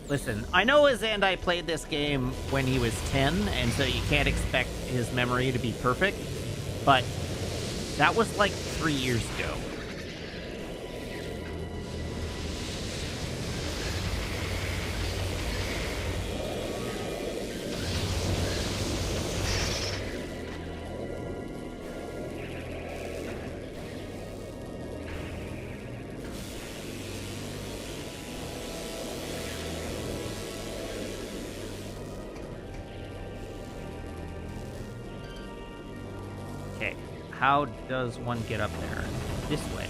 Listen, I know Zandai played this game when he was 10, and so you can't expect his memory to be perfect, but that was like 3 years ago. How does one get up there? This way.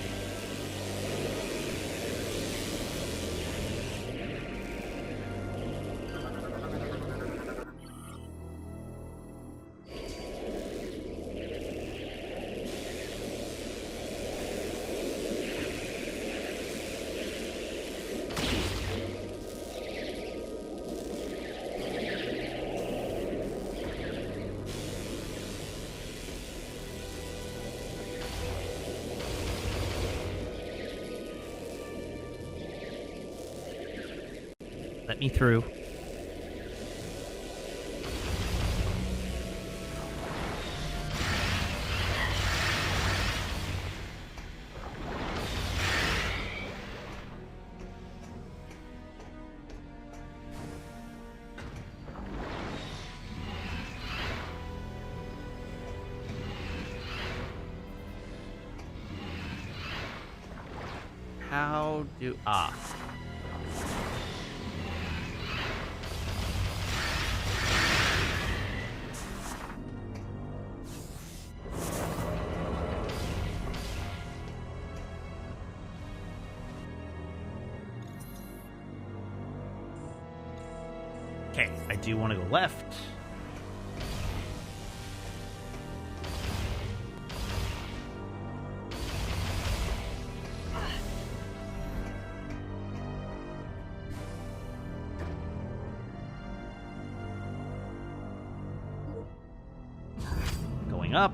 Let me through. How do... Ah. Okay, I do want to go left. Going up.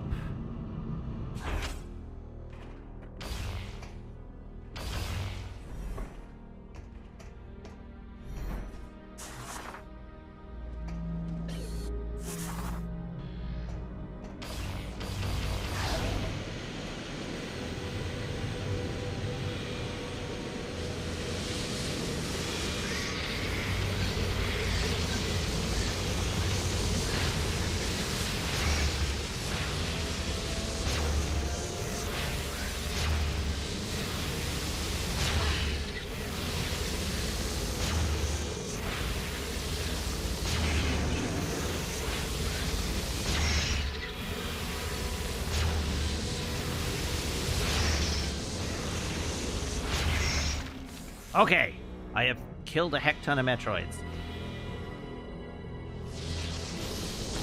Okay, I have killed a heck ton of Metroids.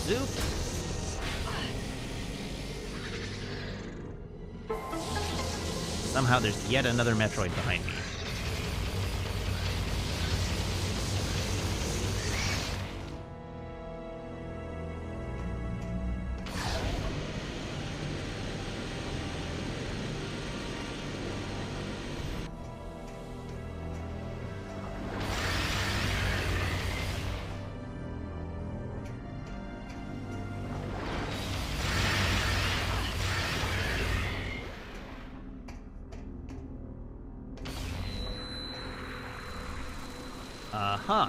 Zoop. Somehow there's yet another Metroid behind me. Uh-huh.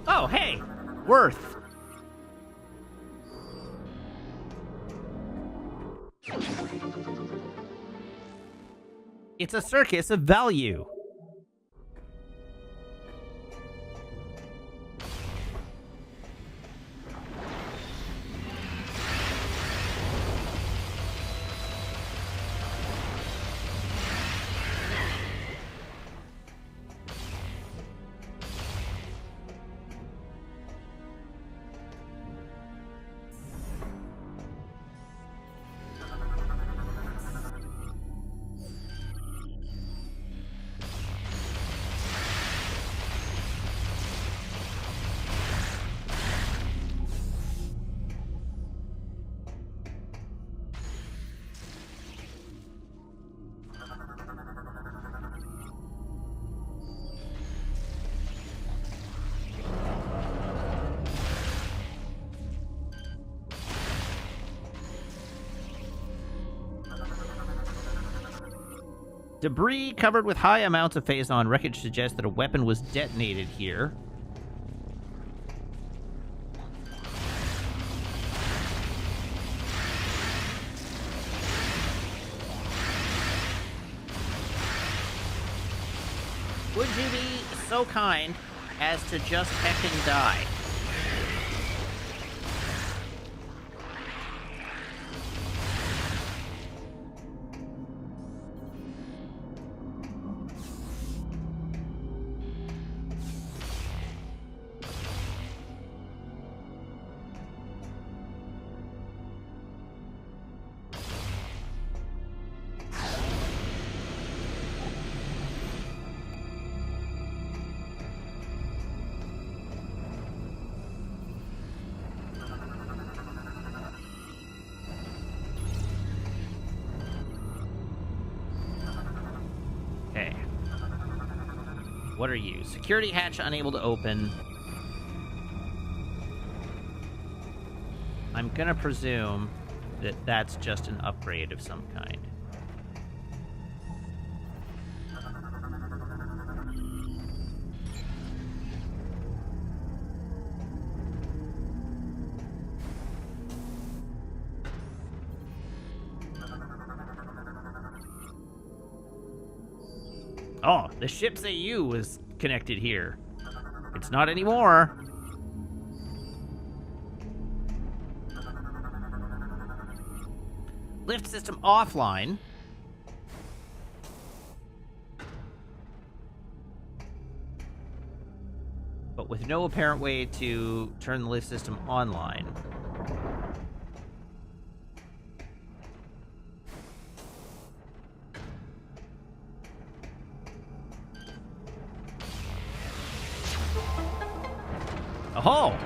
Oh, hey! Worth! It's a circus of value. Debris covered with high amounts of phazon wreckage suggests that a weapon was detonated here. Would you be so kind as to just heckin' die? What are you? Security hatch unable to open. I'm gonna presume that that's just an upgrade of some kind. Oh, the ship's AU was connected here. It's not anymore. Lift system offline. But with no apparent way to turn the lift system online. Oh!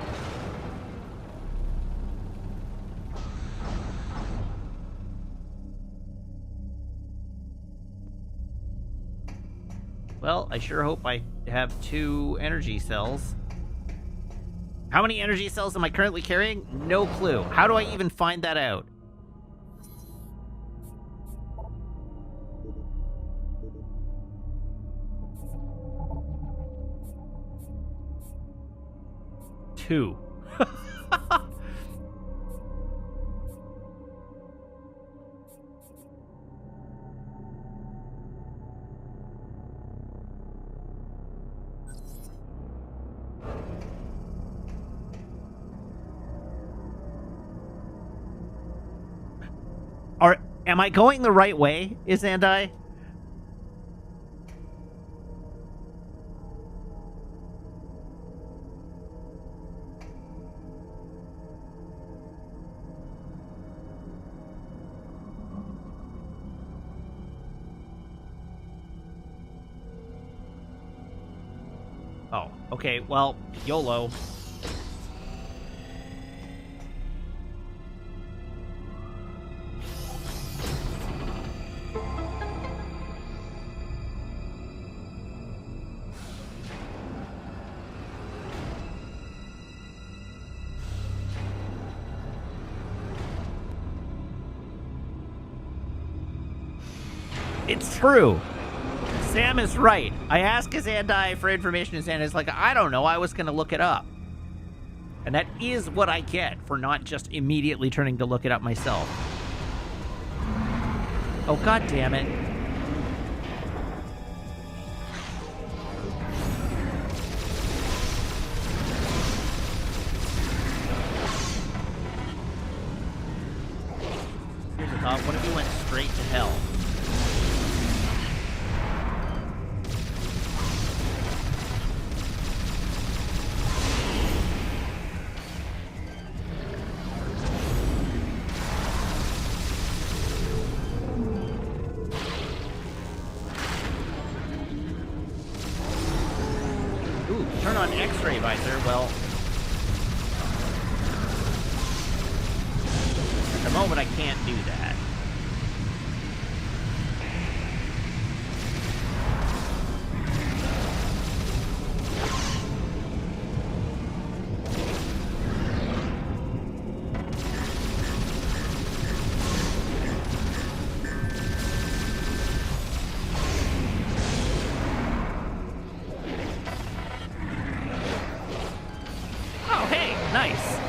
Well, I sure hope I have 2 energy cells. How many energy cells am I currently carrying? No clue. How do I even find that out? Two. Am I going the right way, Isandai? Oh, okay, well, YOLO. It's true. Sam is right. I asked Isandai for information, and Isandai's like, I don't know, I was going to look it up. And that is what I get for not just immediately turning to look it up myself. Oh, god damn it. Here's a thought. What if you went straight to hell? Turn on X-ray visor. Well, at the moment I can't do that. Nice.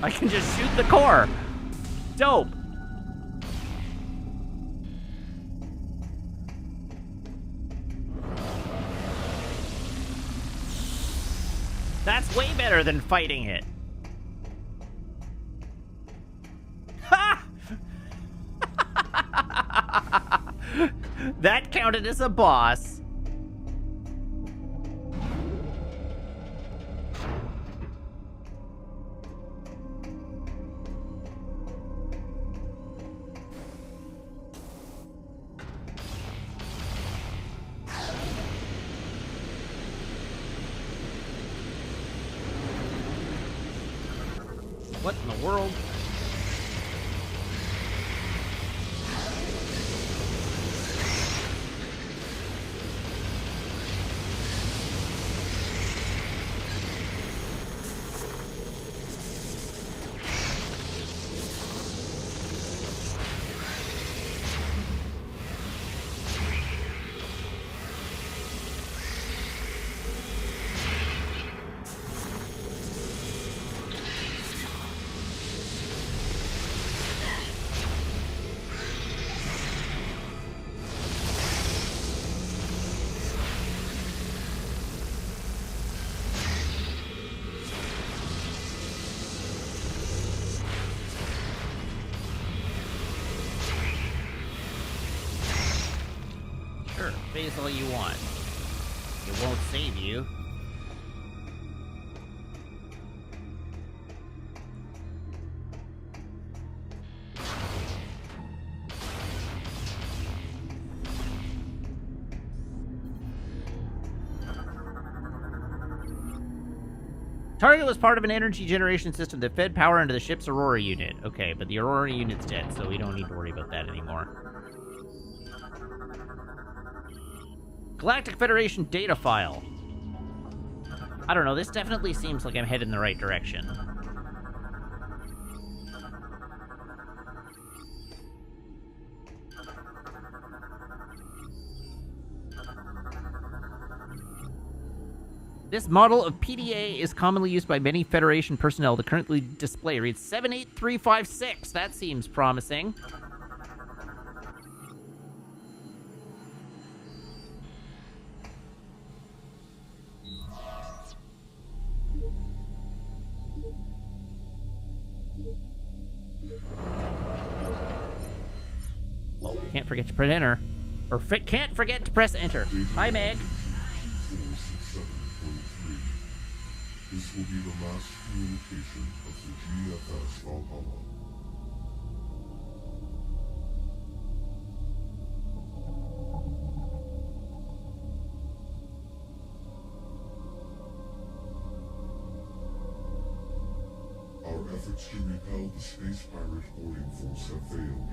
I can just shoot the core. Dope. That's way better than fighting it. Ha! That counted as a boss. What in the world? space all you want. It won't save you. Target was part of an energy generation system that fed power into the ship's Aurora unit. Okay, but the Aurora unit's dead, so we don't need to worry about that anymore. Galactic Federation data file. I don't know, this definitely seems like I'm headed in the right direction. This model of PDA is commonly used by many Federation personnel. The currently display reads 78356. That seems promising. Well, can't forget to press enter. Or can't forget to press enter. Hi, Meg. This will be the last communication of the GFS Valhalla. Our efforts to repel the space pirate boarding force have failed.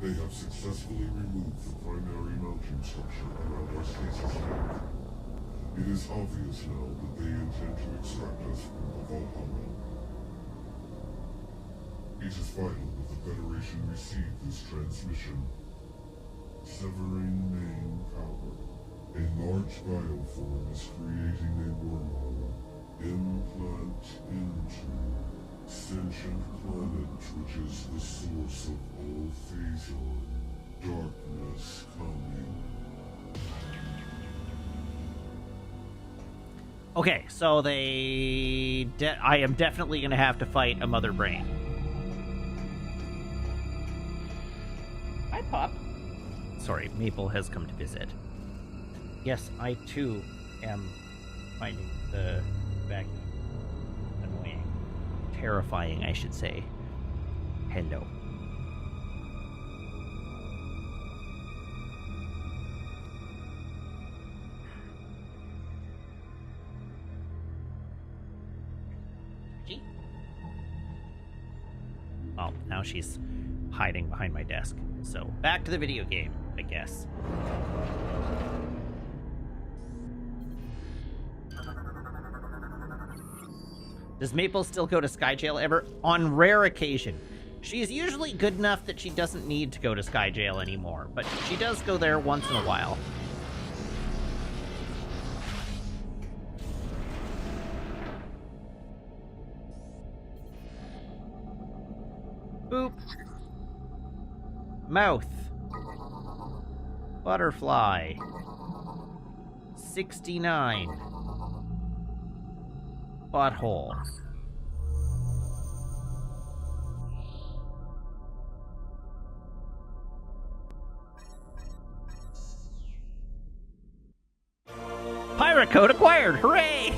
They have successfully removed the primary mounting structure around our stasis tank. It is obvious now that they intend to extract us from the Valhalla. It is vital that the Federation receive this transmission. Severing main power. A large bioform is creating a wormhole. Implant into sentient planet, which is the source of all phasor. Darkness coming. Okay, so I am definitely going to have to fight a mother brain. Hi, Pop. Sorry, Maple has come to visit. Yes, I too am finding the vacuum annoying. Terrifying, I should say. Hello. Well, now she's hiding behind my desk. So, back to the video game, I guess. Does Maple still go to Sky Jail ever? On rare occasion. She is usually good enough that she doesn't need to go to Sky Jail anymore, but she does go there once in a while. Boop. Mouth. Butterfly. 69. Butthole. Pirate code acquired! Hooray!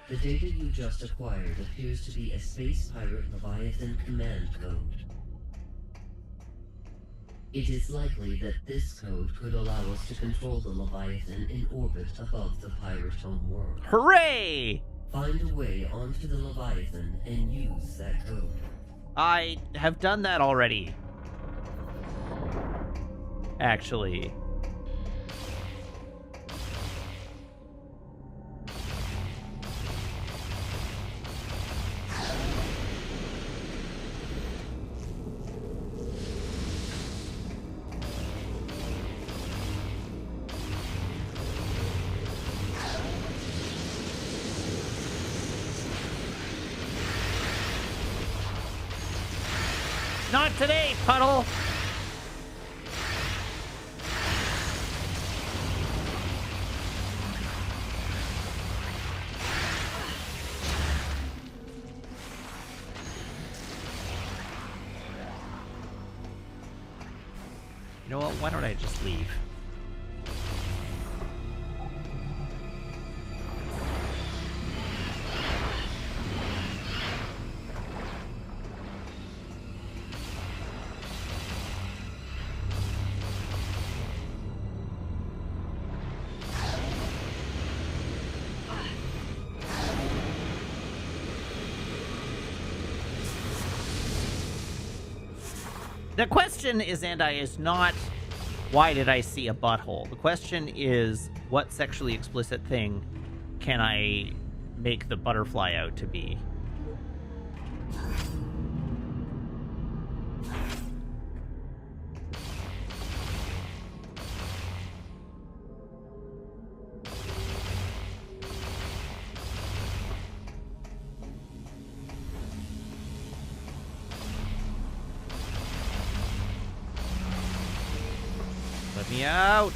The data you just acquired appears to be a Space Pirate Leviathan command code. It is likely that this code could allow us to control the Leviathan in orbit above the pirate home world. Hooray! Find a way onto the Leviathan and use that code. I have done that already. Actually. Not today, Puddle! You know what? Why don't I just leave? The question is, is not, why did I see a butthole? The question is, what sexually explicit thing can I make the butterfly out to be? Let me out!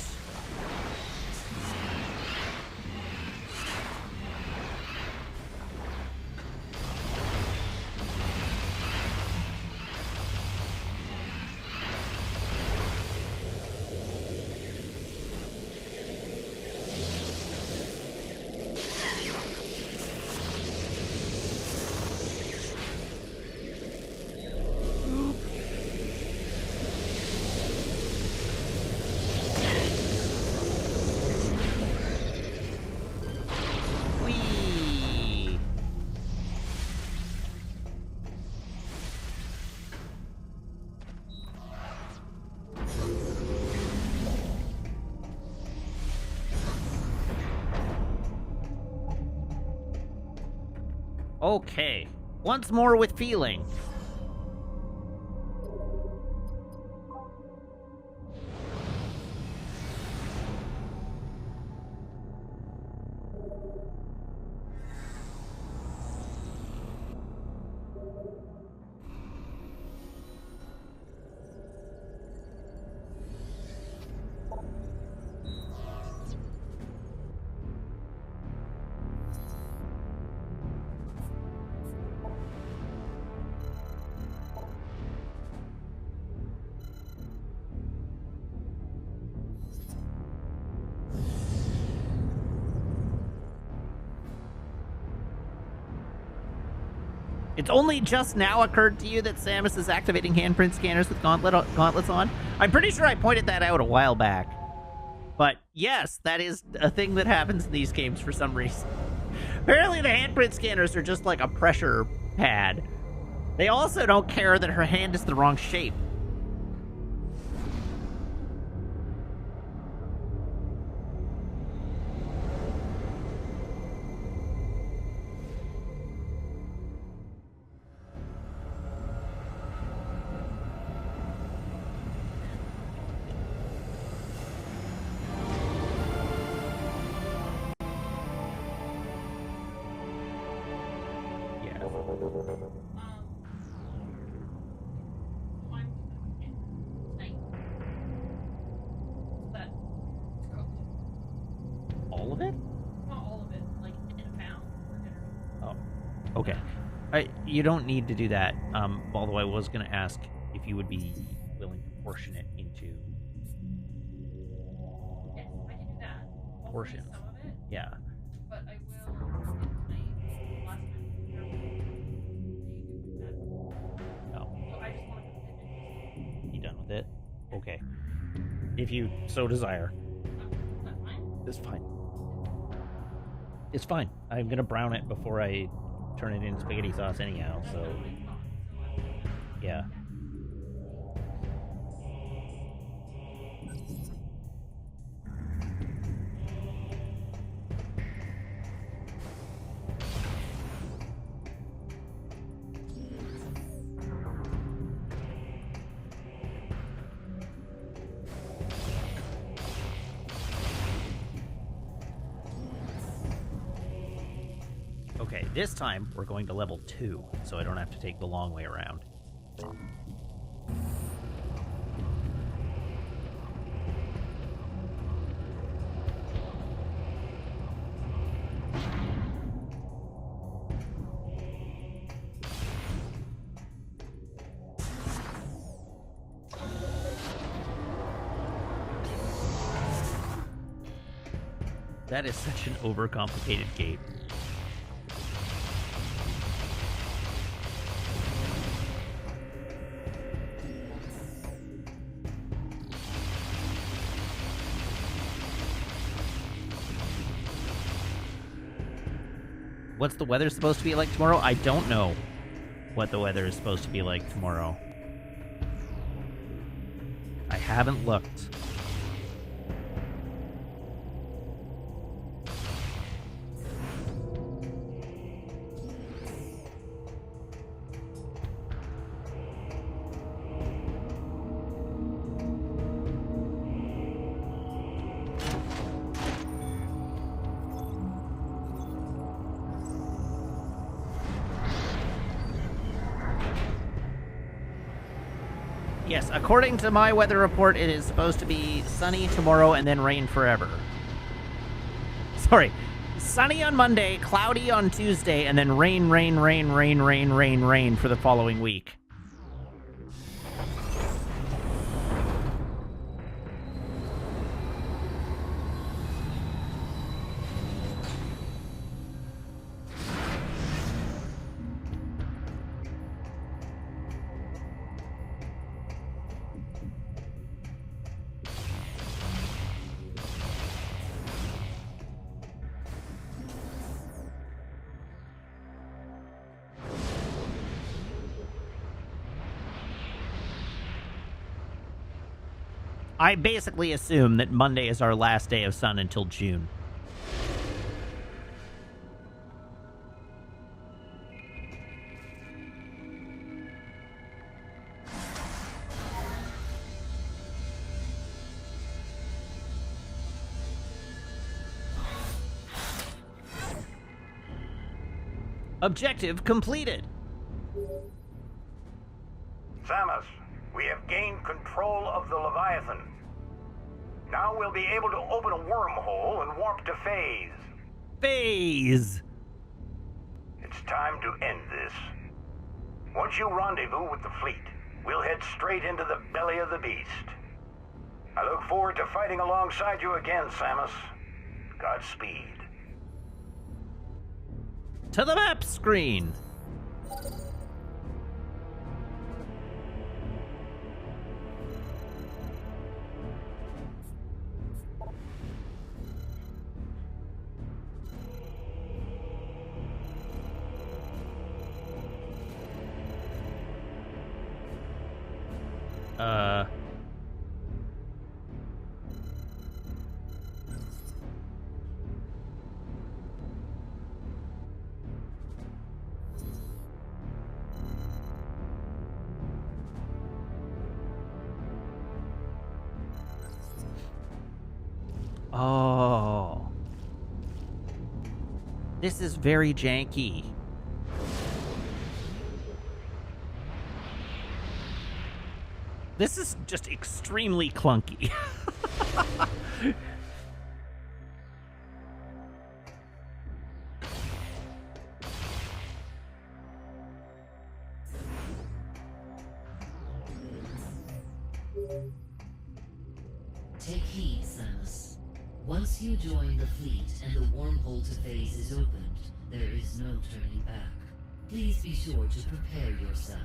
Whee! Okay. Once more with feeling. It's only just now occurred to you that Samus is activating handprint scanners with gauntlets on? I'm pretty sure I pointed that out a while back. But yes, that is a thing that happens in these games for some reason. Apparently the handprint scanners are just like a pressure pad. They also don't care that her hand is the wrong shape. All of it? Not all of it, like in a pound for dinner. Oh, okay. You don't need to do that. Although I was going to ask if you would be willing to portion it into Yes, I can do that. I'll portions. freeze some of it, Yeah. but I will tonight. Last time we were they do that. Oh, So I just want to cook it and you done with it? Okay. If you so desire. is that fine? It's fine. It's fine. I'm going to brown it before I turn it into spaghetti sauce anyhow, so That's what I thought. So yeah. Okay, this time we're going to level 2, so I don't have to take the long way around. That is such an overcomplicated gate. What's the weather supposed to be like tomorrow? I don't know what the weather is supposed to be like tomorrow. I haven't looked. Yes, according to my weather report, it is supposed to be sunny tomorrow and then rain forever. Sorry. Sunny on Monday, cloudy on Tuesday, and then rain for the following week. I basically assume that Monday is our last day of sun until June. Objective completed. Samus, we have gained control of the Leviathan. Now we'll be able to open a wormhole and warp to Phase. Phase! It's time to end this. Once you rendezvous with the fleet, we'll head straight into the belly of the beast. I look forward to fighting alongside you again, Samus. Godspeed. To the map screen! Oh. This is very janky. This is just extremely clunky. Take heed, Samus. Once you join the fleet and the wormhole to Phase is opened, there is no turning back. Please be sure to prepare yourself.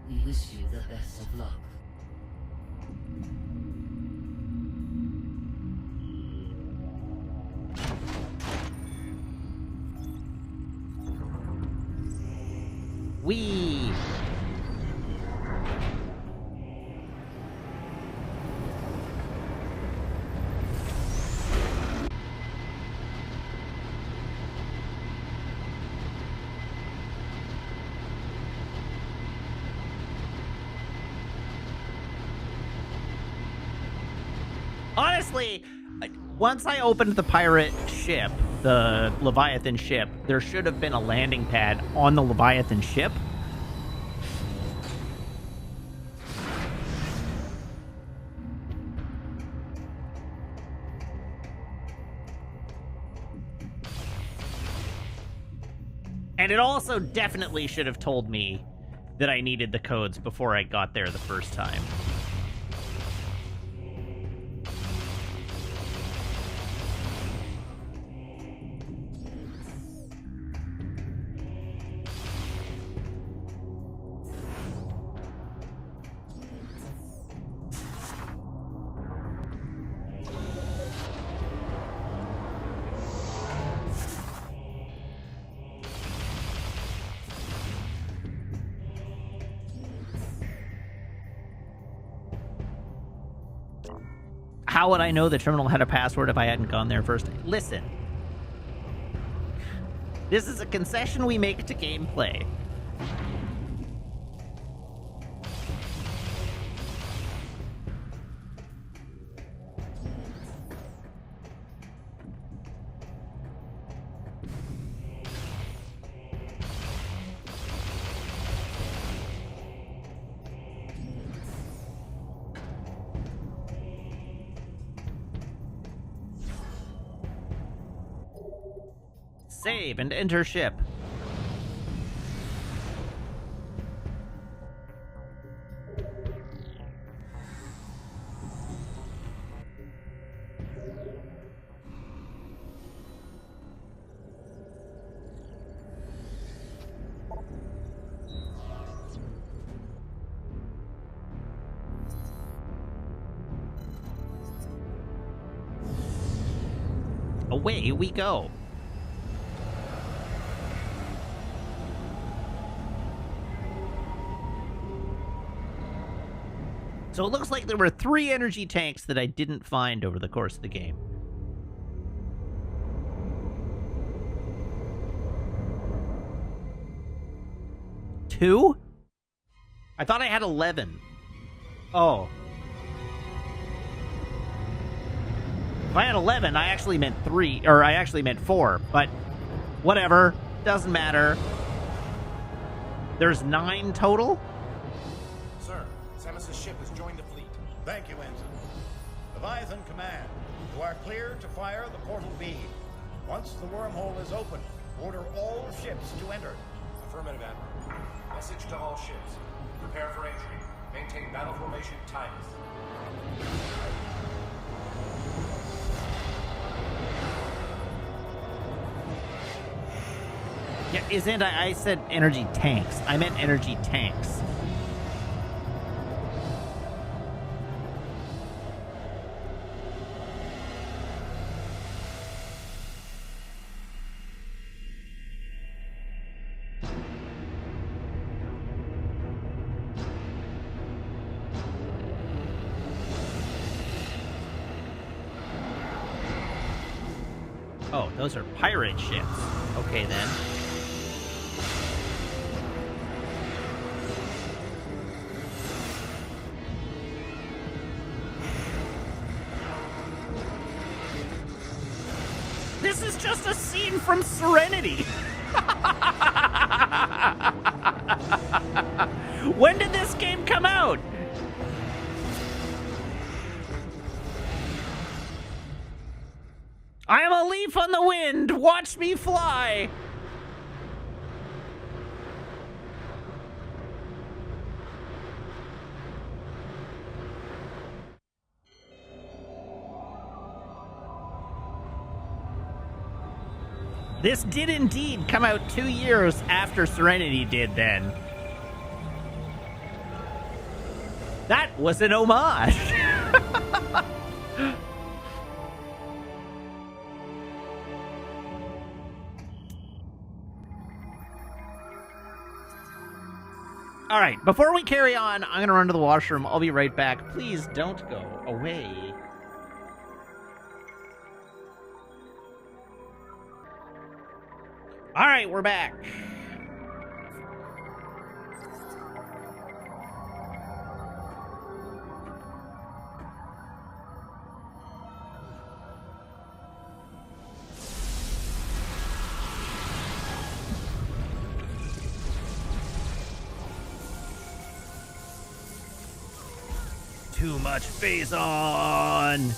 We wish you the best of luck. Wee! Honestly, once I opened the pirate ship, the Leviathan ship, there should have been a landing pad on the Leviathan ship. And it also definitely should have told me that I needed the codes before I got there the first time. How would I know the terminal had a password if I hadn't gone there first? Listen. This is a concession we make to gameplay. Save and enter ship. Away we go. So it looks like there were 3 energy tanks that I didn't find over the course of the game. Two? I thought I had 11. Oh. If I had 11, I actually meant 3, or I actually meant 4, but whatever. Doesn't matter. There's 9 total? Sir, Samus's ship has joined the fleet. Thank you, Ensign. Leviathan Command, you are clear to fire the portal beam. Once the wormhole is open, order all ships to enter. Affirmative, Admiral. Message to all ships. Prepare for entry. Maintain battle formation timeless. Yeah, isn't I said energy tanks. I meant energy tanks. Oh, those are pirate ships. Okay, then. This is just a scene from Serenity. When did this game come out? I am a leaf on the wind. Watch me fly. This did indeed come out 2 years after Serenity did then. That was an homage. All right, before we carry on, I'm going to run to the washroom. I'll be right back. Please don't go away. All right, we're back. Too much phase on.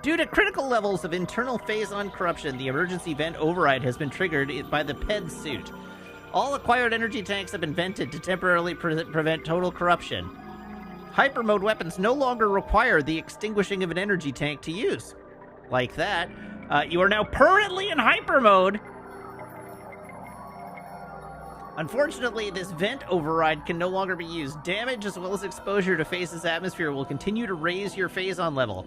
Due to critical levels of internal phase-on corruption, the emergency vent override has been triggered by the PED suit. All acquired energy tanks have been vented to temporarily prevent total corruption. Hyper mode weapons no longer require the extinguishing of an energy tank to use. Like that. You are now permanently in hyper mode. Unfortunately, this vent override can no longer be used. Damage as well as exposure to phase's atmosphere will continue to raise your phase-on level.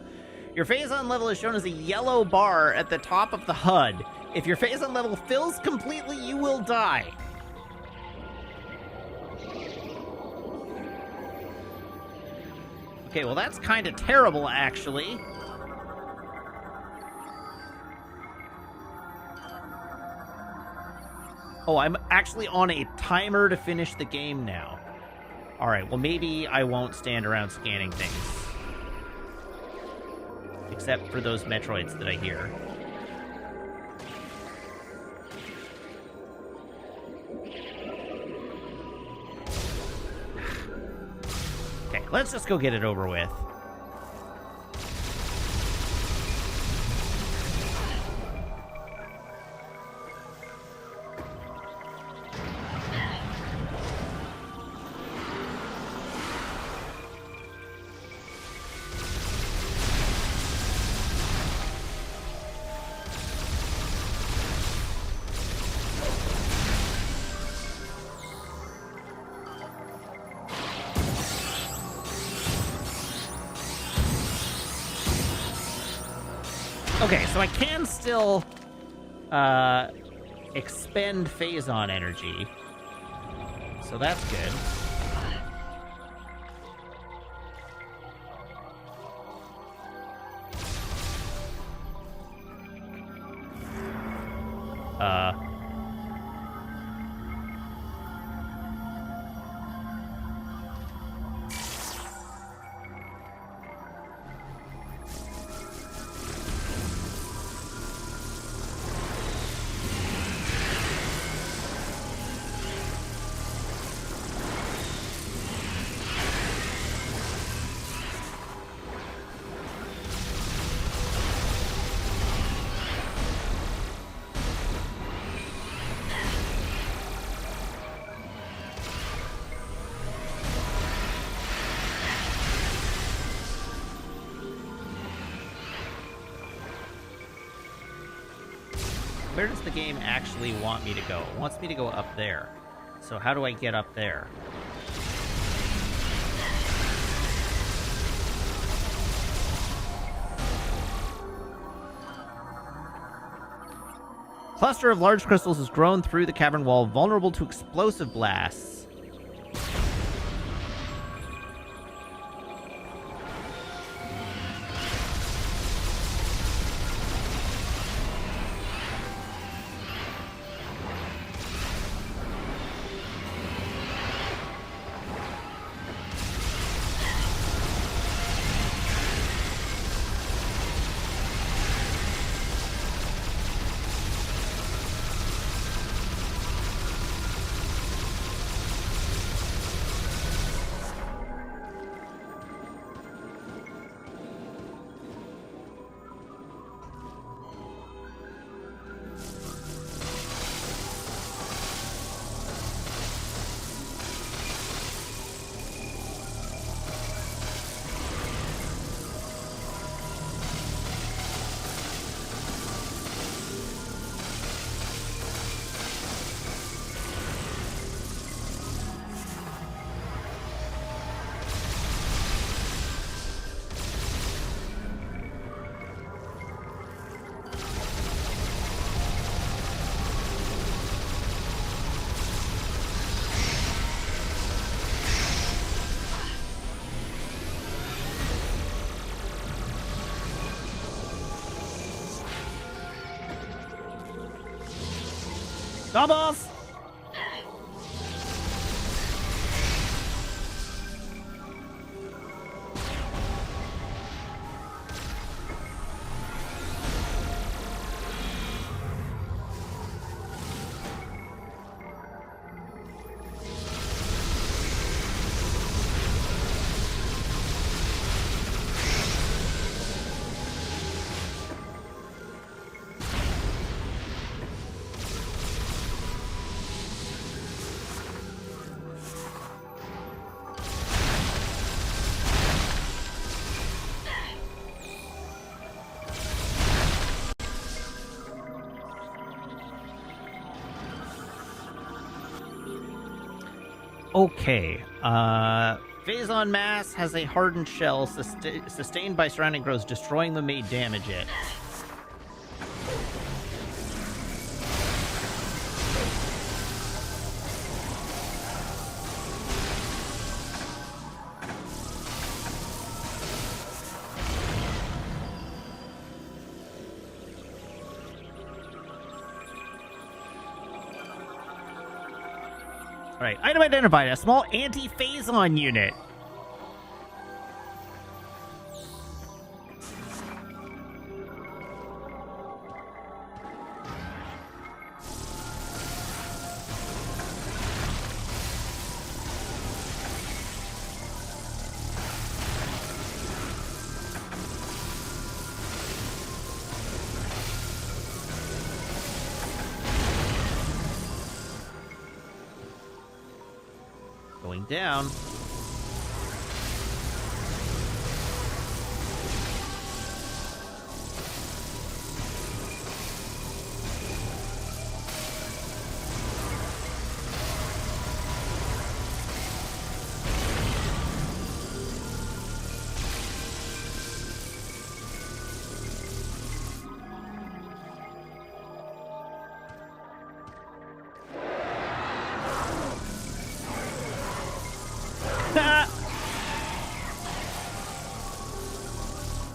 Your phase-on level is shown as a yellow bar at the top of the HUD. If your phase-on level fills completely, you will die. Okay, well that's kind of terrible, actually. Oh, I'm actually on a timer to finish the game now. Alright, well maybe I won't stand around scanning things. Except for those Metroids that I hear. Okay, let's just go get it over with. Okay, so I can still expend phase-on energy. So that's good. Where does the game actually want me to go? It wants me to go up there. So how do I get up there? Cluster of large crystals has grown through the cavern wall, vulnerable to explosive blasts. Doubles! Okay. Phazon mass has a hardened shell sustained by surrounding growths. Destroying them may damage it. All right, item identified. A small anti-phazon unit. Going down.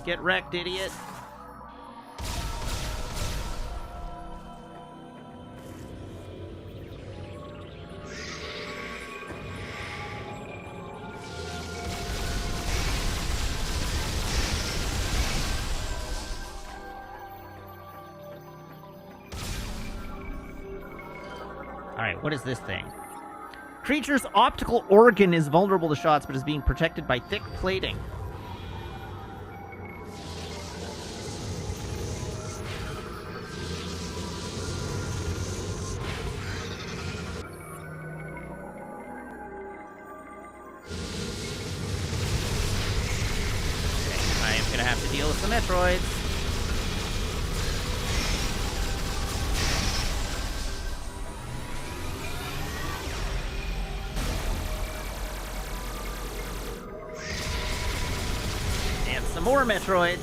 Get wrecked, idiot. Alright, what is this thing? Creature's optical organ is vulnerable to shots, but is being protected by thick plating. I am gonna have to deal with the Metroids. And some more Metroids.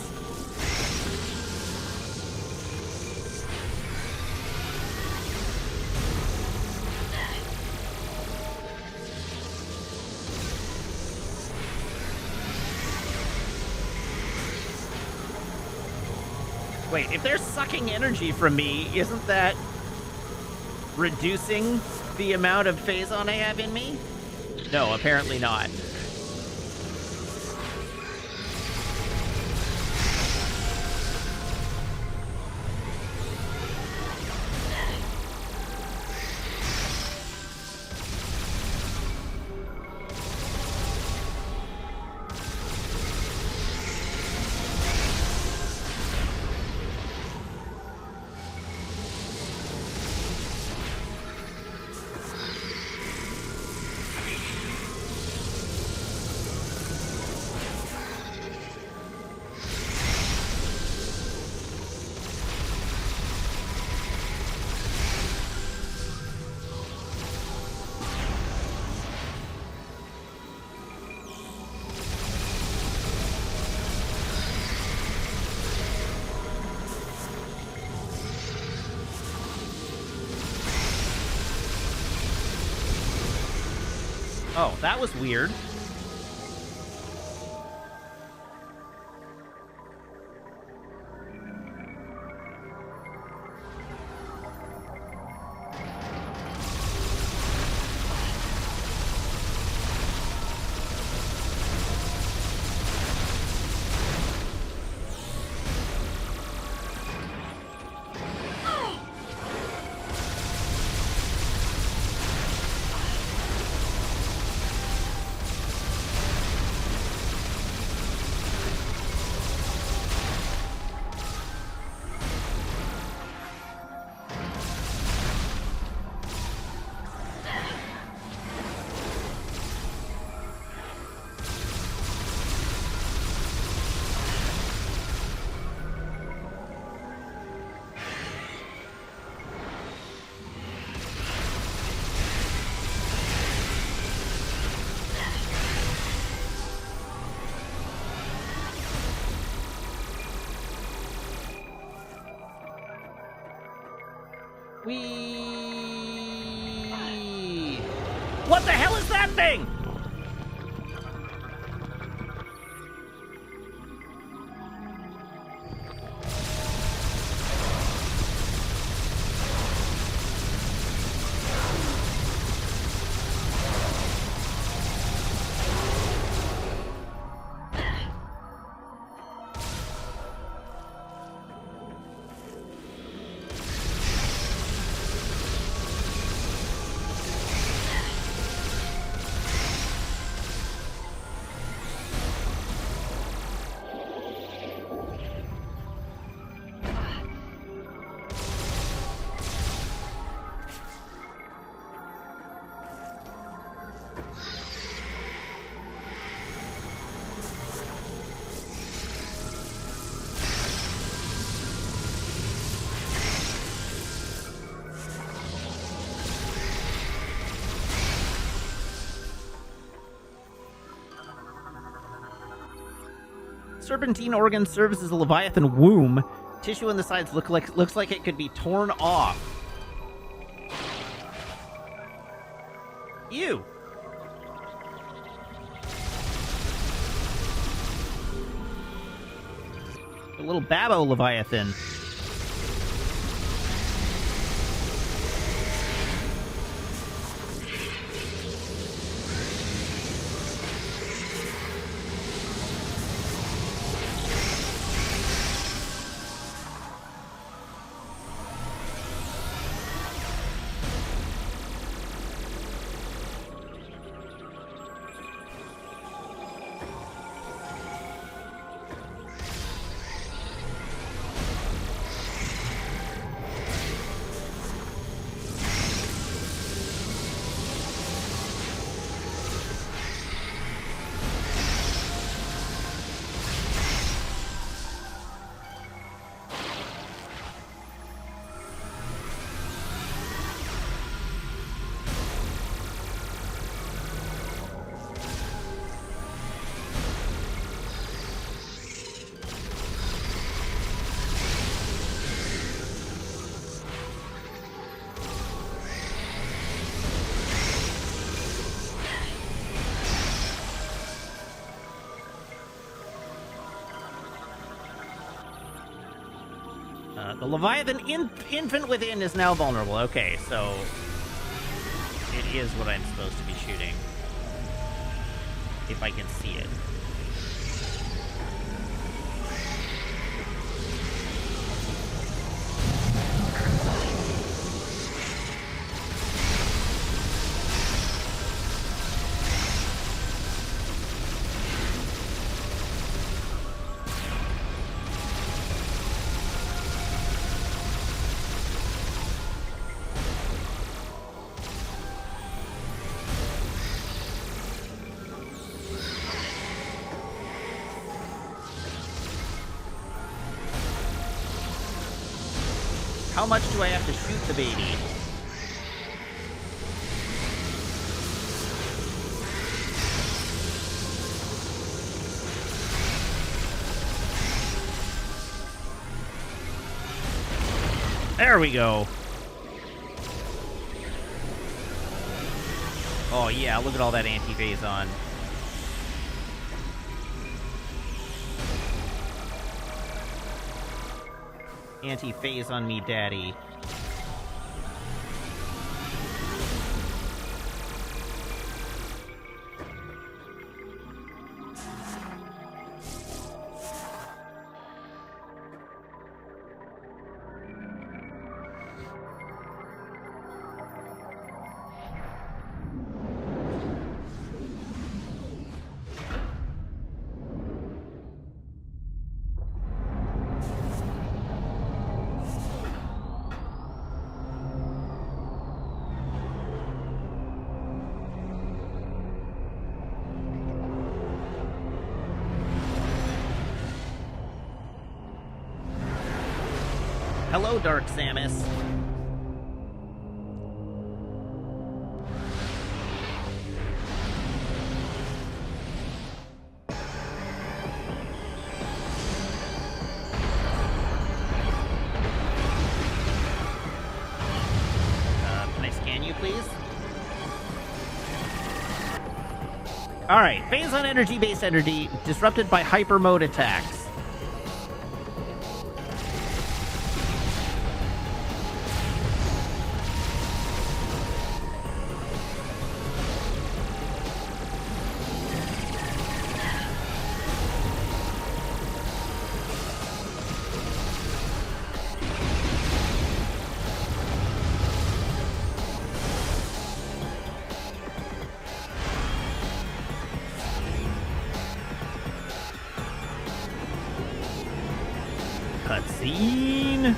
Wait, if they're sucking energy from me, isn't that reducing the amount of Phazon I have in me? No, apparently not. Oh, that was weird. Whee! What the hell is that thing? Serpentine organ serves as a Leviathan womb. Tissue on the sides looks like it could be torn off. Ew. A little Babbo Leviathan. The Leviathan infant within is now vulnerable. Okay, so it is what I'm supposed to be shooting. If I can see it. How much do I have to shoot the baby? There we go. Oh yeah, look at all that anti-phase on. Anti-phase on me, daddy. Hello, Dark Samus. All right, phase on energy-based energy disrupted by hyper mode attacks. Cutscene.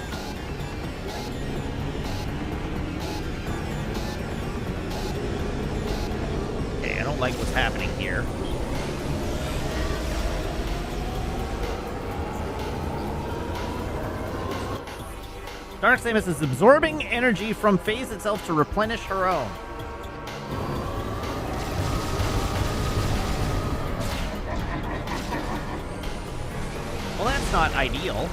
Okay, I don't like what's happening here. Dark Samus is absorbing energy from phase itself to replenish her own. Well, that's not ideal.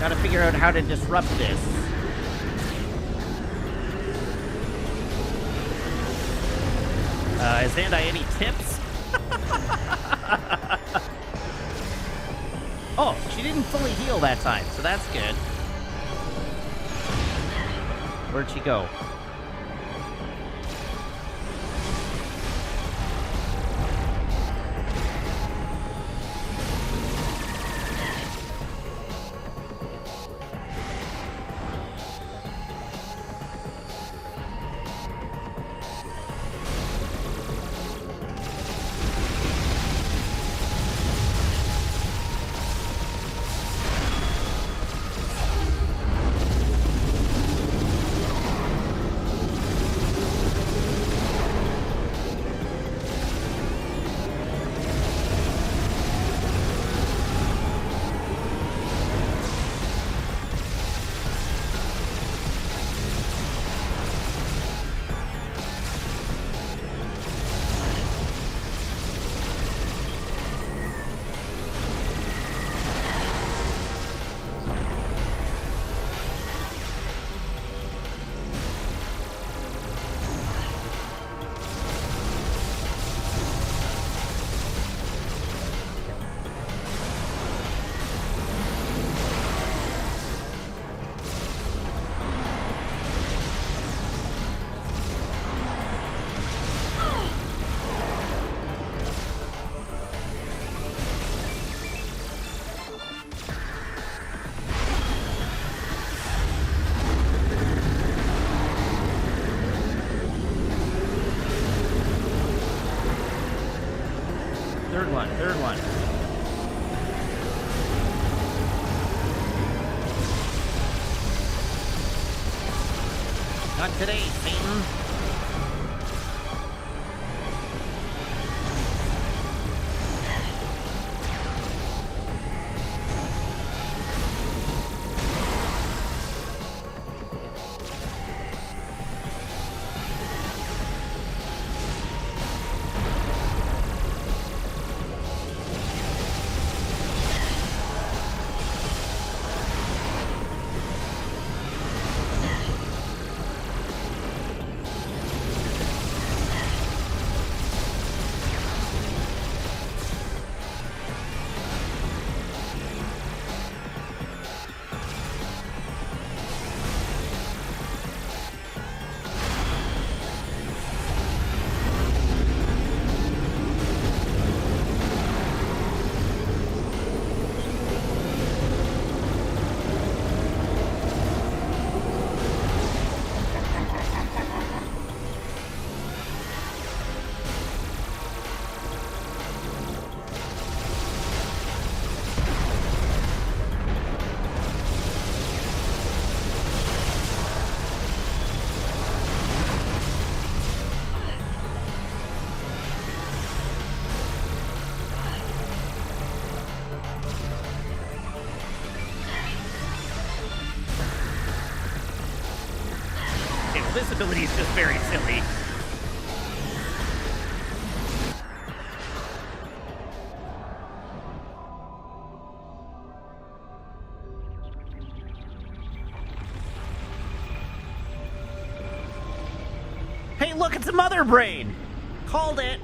Gotta figure out how to disrupt this. Is Bandai any tips? Oh, she didn't fully heal that time, so that's good. Where'd she go? Third one. Not today, Satan. Okay, well, this ability is just very silly. Hey, look, it's a mother brain! Called it!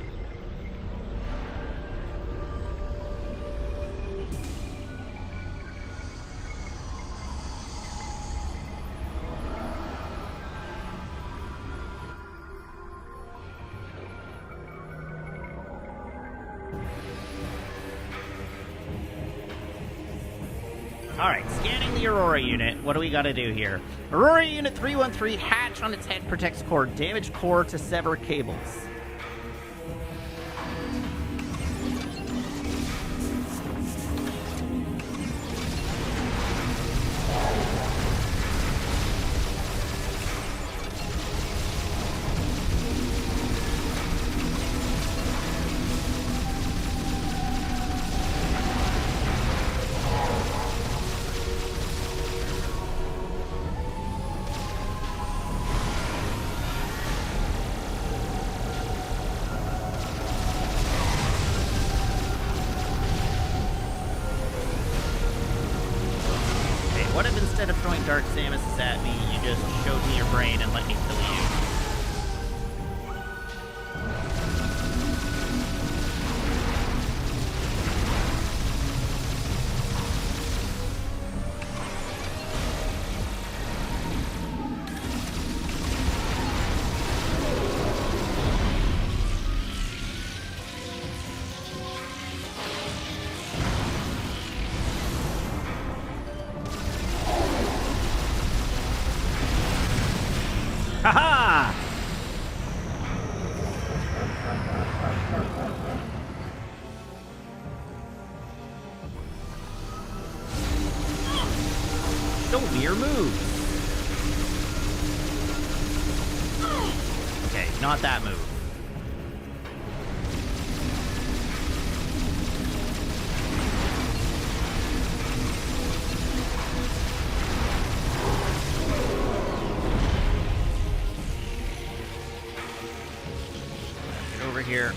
Alright, scanning the Aurora unit. What do we gotta do here? Aurora unit 313, hatch on its head protects core. Damaged core to sever cables. What if instead of throwing Dark Samus at me, you just showed me your brain and let me kill you? Haha! The weird moves. Okay, not that move. Over here.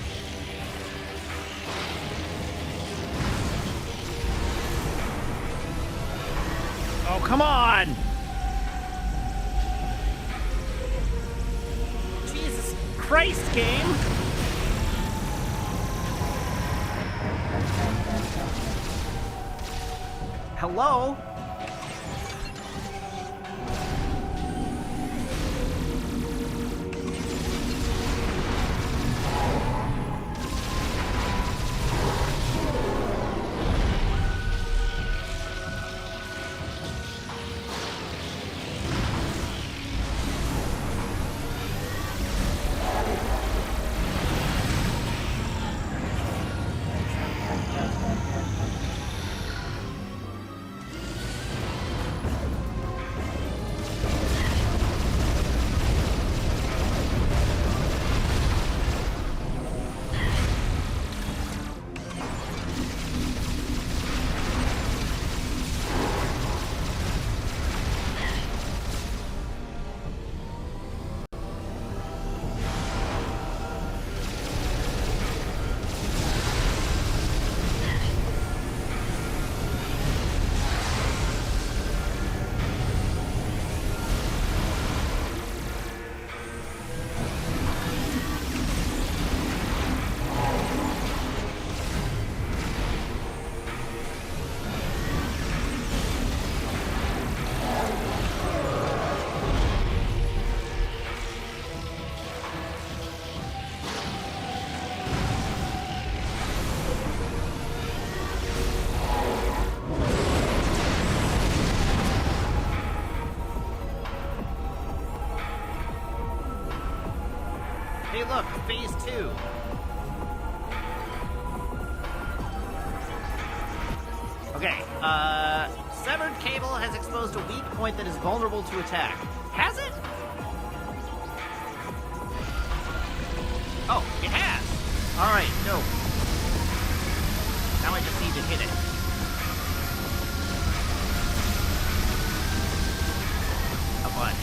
Oh, come on! Jesus Christ, game! Hello? Hey, look, phase 2. Okay, severed cable has exposed a weak point that is vulnerable to attack. Has it? Oh, it has. Alright, no. Now I just need to hit it. A bunch.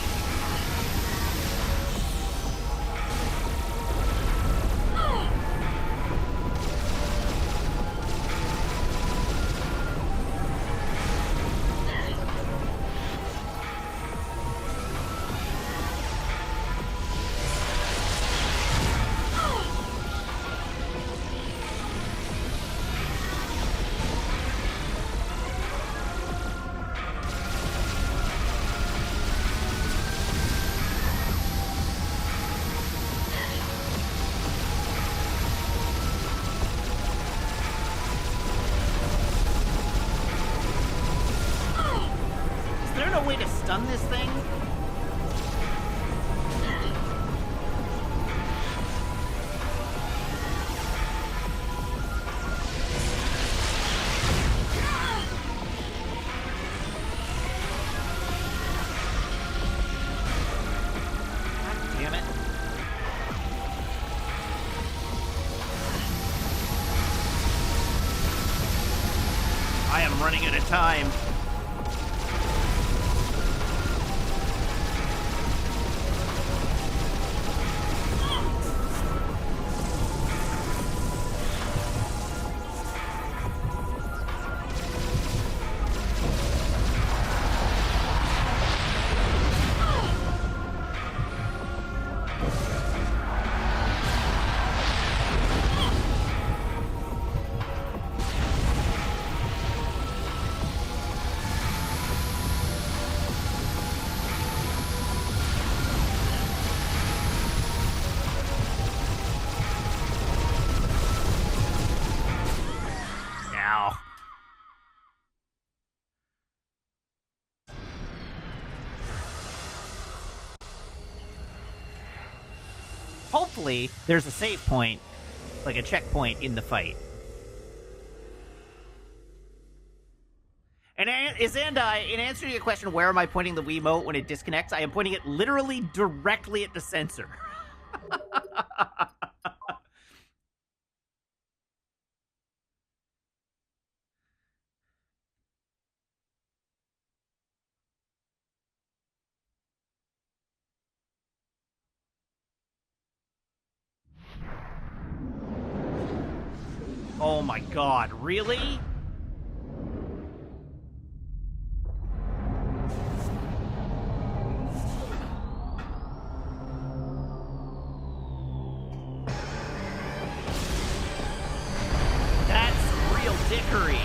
there no way to stun this thing? Damn it. I am running out of time. Ow. Hopefully, there's a save point, like a checkpoint in the fight. And in answer to your question, where am I pointing the Wiimote when it disconnects? I am pointing it literally directly at the sensor. Oh my god, really? That's real dickery.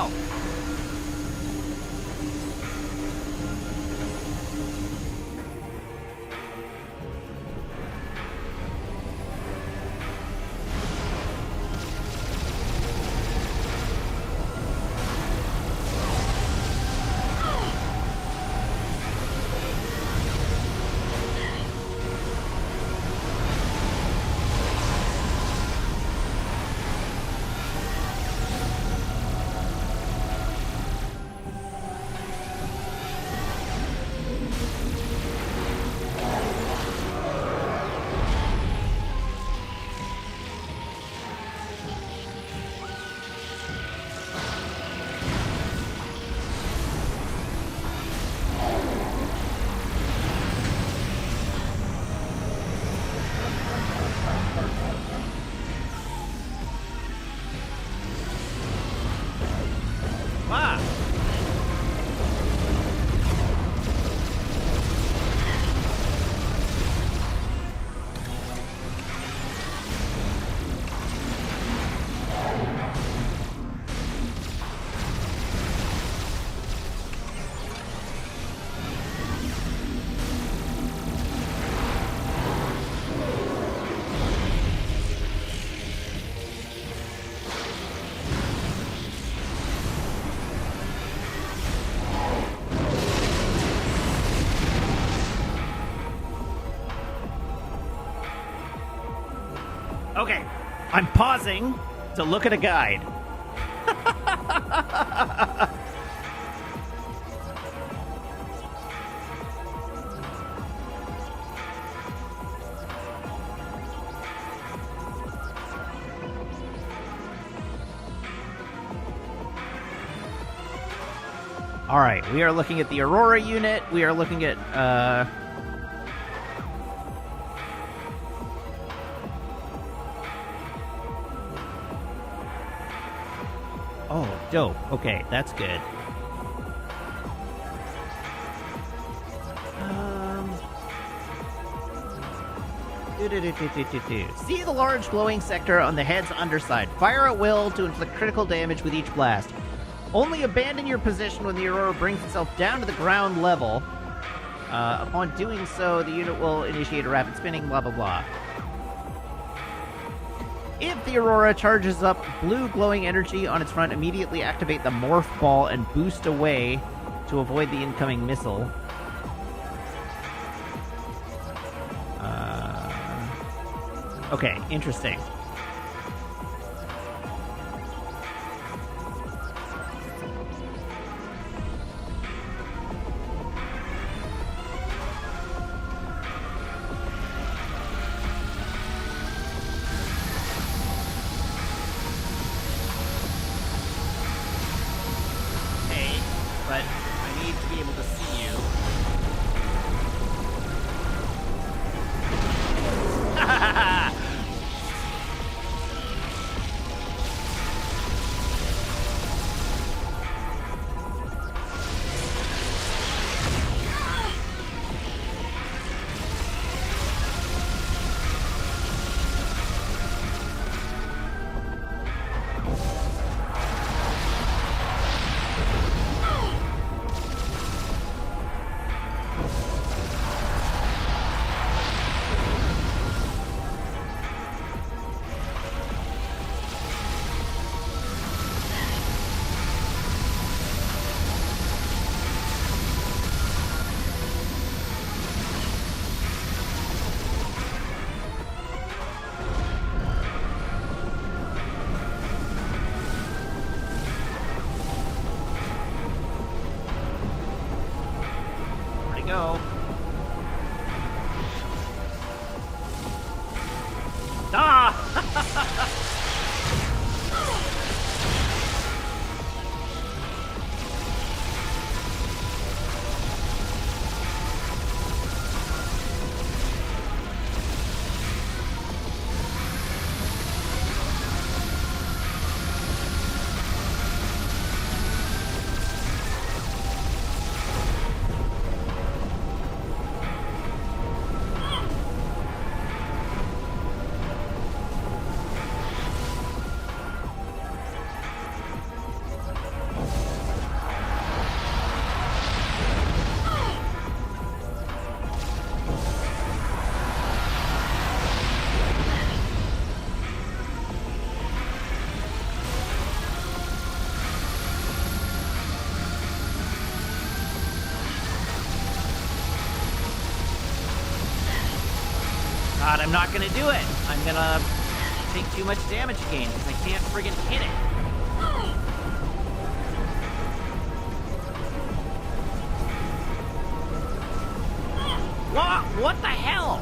go! Ah! Okay, I'm pausing to look at a guide. All right, we are looking at the Aurora unit. We are looking at oh, dope. Okay, that's good. See the large glowing sector on the head's underside. Fire at will to inflict critical damage with each blast. Only abandon your position when the Aurora brings itself down to the ground level. Upon doing so, the unit will initiate a rapid spinning, blah, blah, blah. If the Aurora charges up blue glowing energy on its front, immediately activate the Morph Ball and boost away to avoid the incoming missile. Okay, interesting. But I need to be able to see you. God, I'm not gonna do it. I'm gonna take too much damage again because I can't friggin' hit it. What the hell?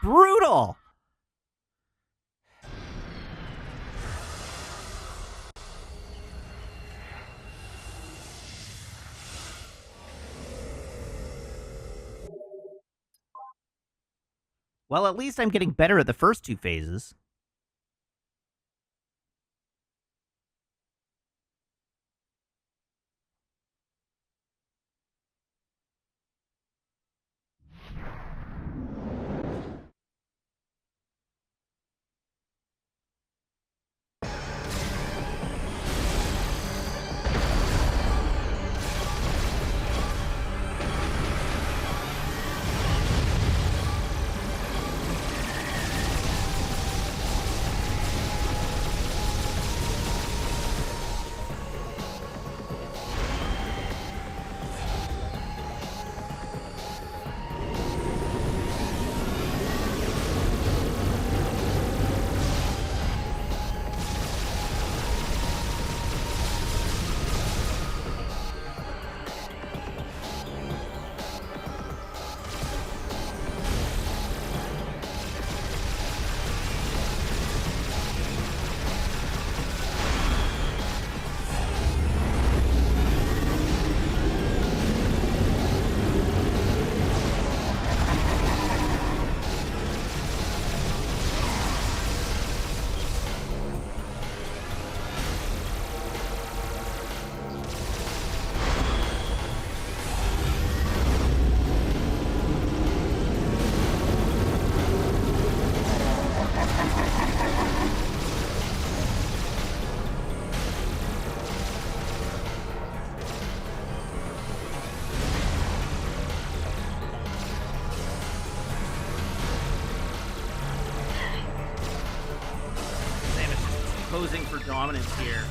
Brutal. Well, at least I'm getting better at the first two phases. Posing for dominance here.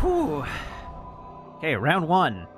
Whew. Okay, round one.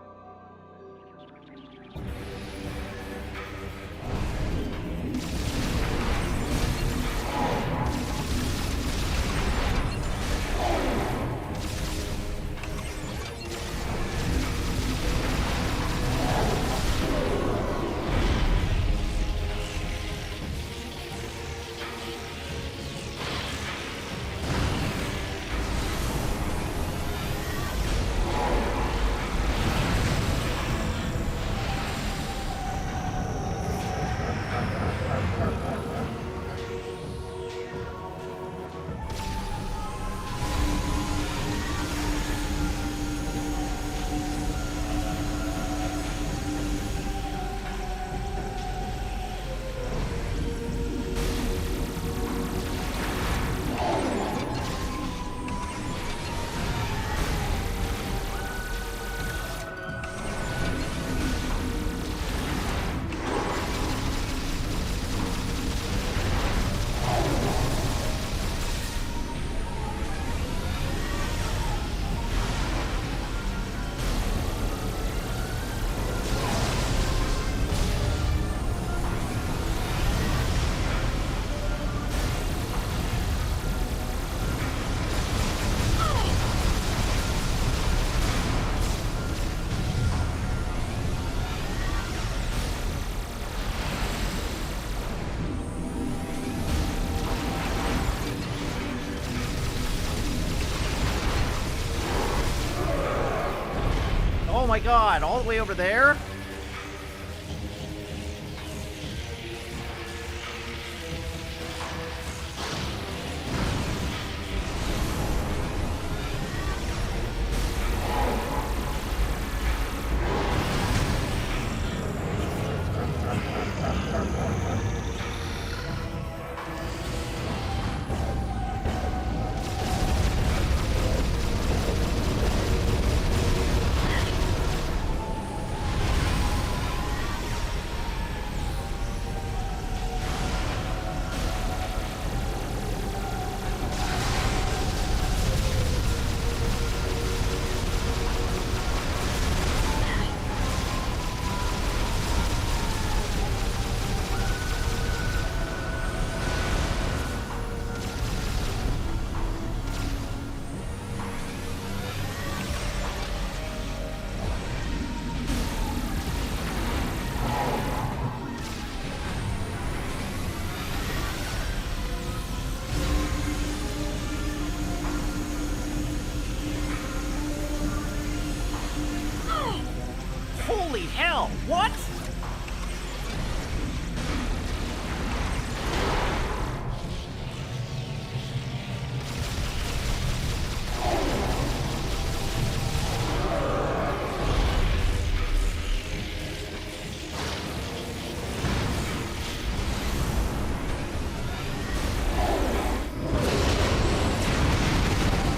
Oh my god, all the way over there? Holy hell, what?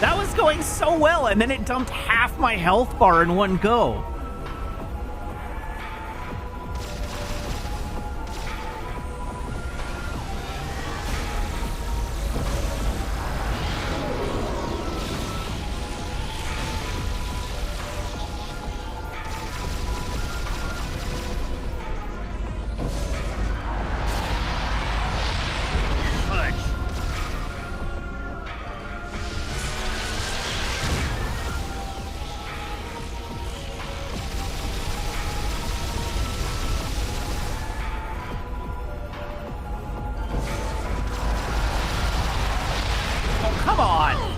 That was going so well, and then it dumped half my health bar in one go. Come on!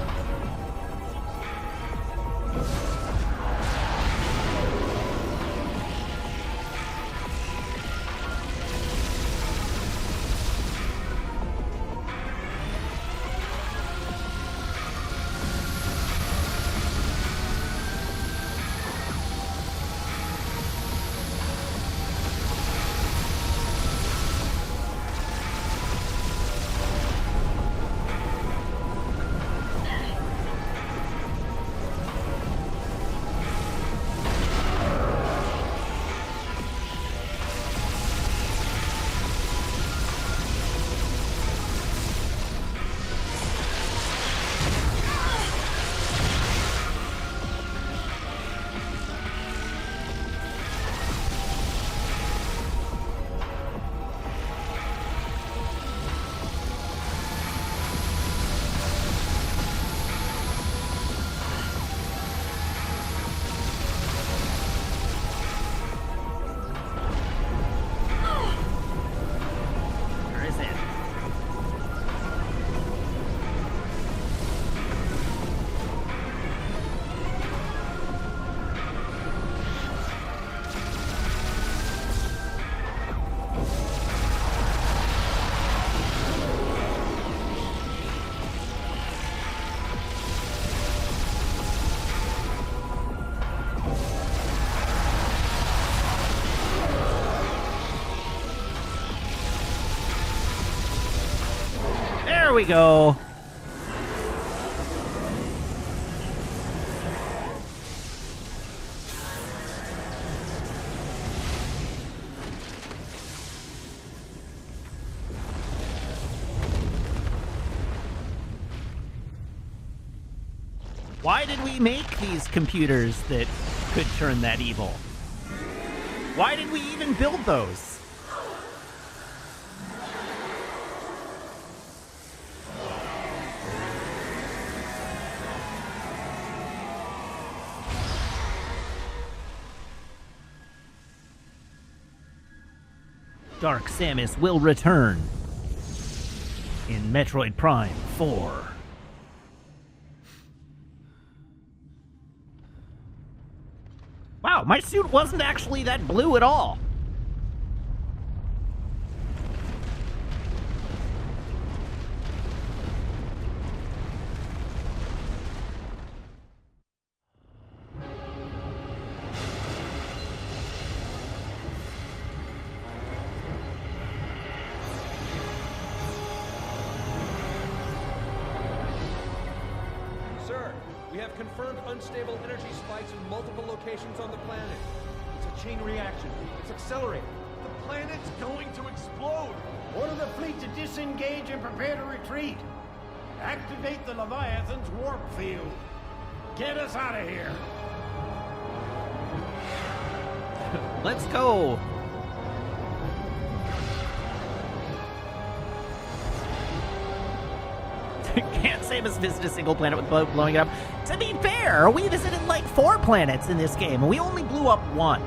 There we go. Why did we make these computers that could turn that evil? Why did we even build those? Dark Samus will return in Metroid Prime 4. Wow, My suit wasn't actually that blue at all. Sir, we have confirmed unstable energy spikes in multiple locations on the planet. It's a chain reaction. It's accelerating. The planet's going to explode! Order the fleet to disengage and prepare to retreat. Activate the Leviathan's warp field. Get us out of here. Let's go. Can't say us visit a single planet with blowing it up. To be fair, we visited like 4 planets in this game, and we only blew up 1.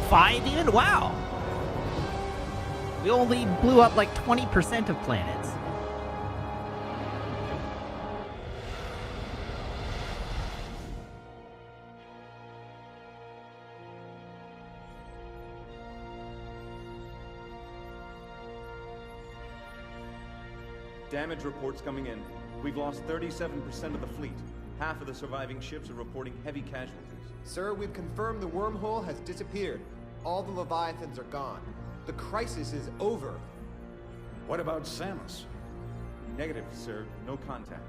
Five even? Wow. We only blew up like 20% of planets. Damage reports coming in. We've lost 37% of the fleet. Half of the surviving ships are reporting heavy casualties. Sir, we've confirmed the wormhole has disappeared. All the Leviathans are gone. The crisis is over. What about Samus? Negative, sir. No contact.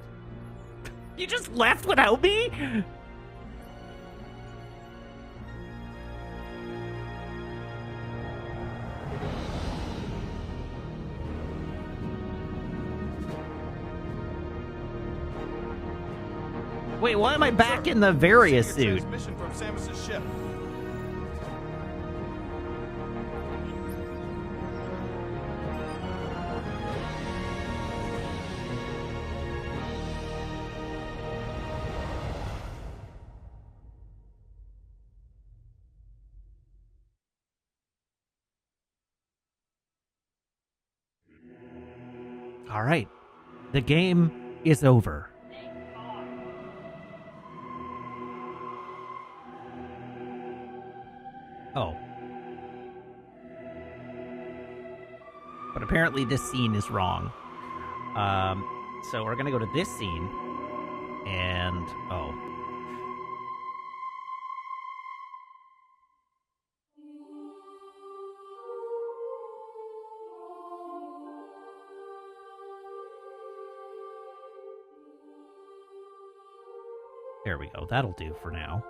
You just left without me? Wait, why am I back in the Various suit? Transmission from Samus's ship. All right. The game is over. Oh. But apparently this scene is wrong. So we're gonna go to this scene. And, oh. There we go. That'll do for now.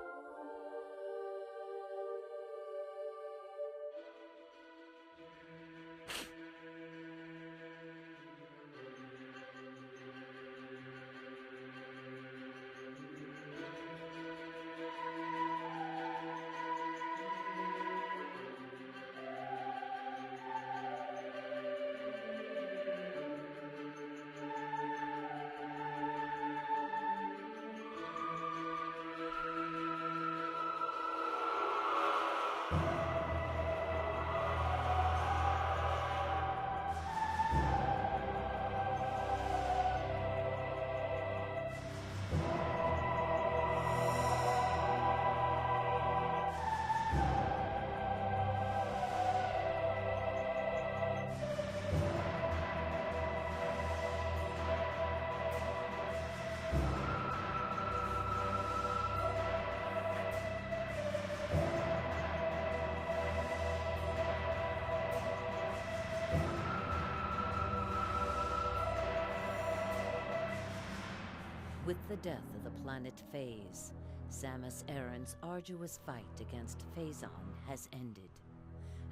With the death of the planet Phase, Samus Aran's arduous fight against Phazon has ended.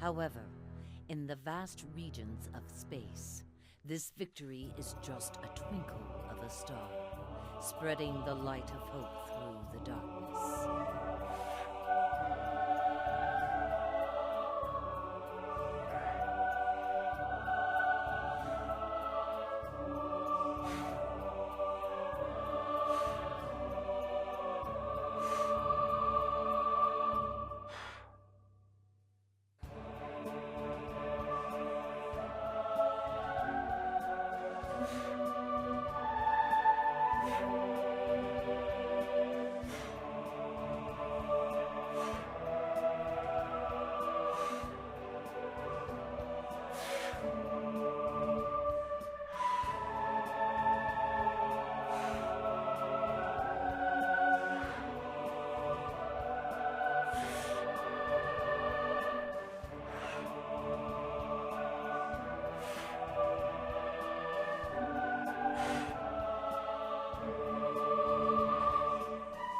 However, in the vast regions of space, this victory is just a twinkle of a star, spreading the light of hope through the darkness.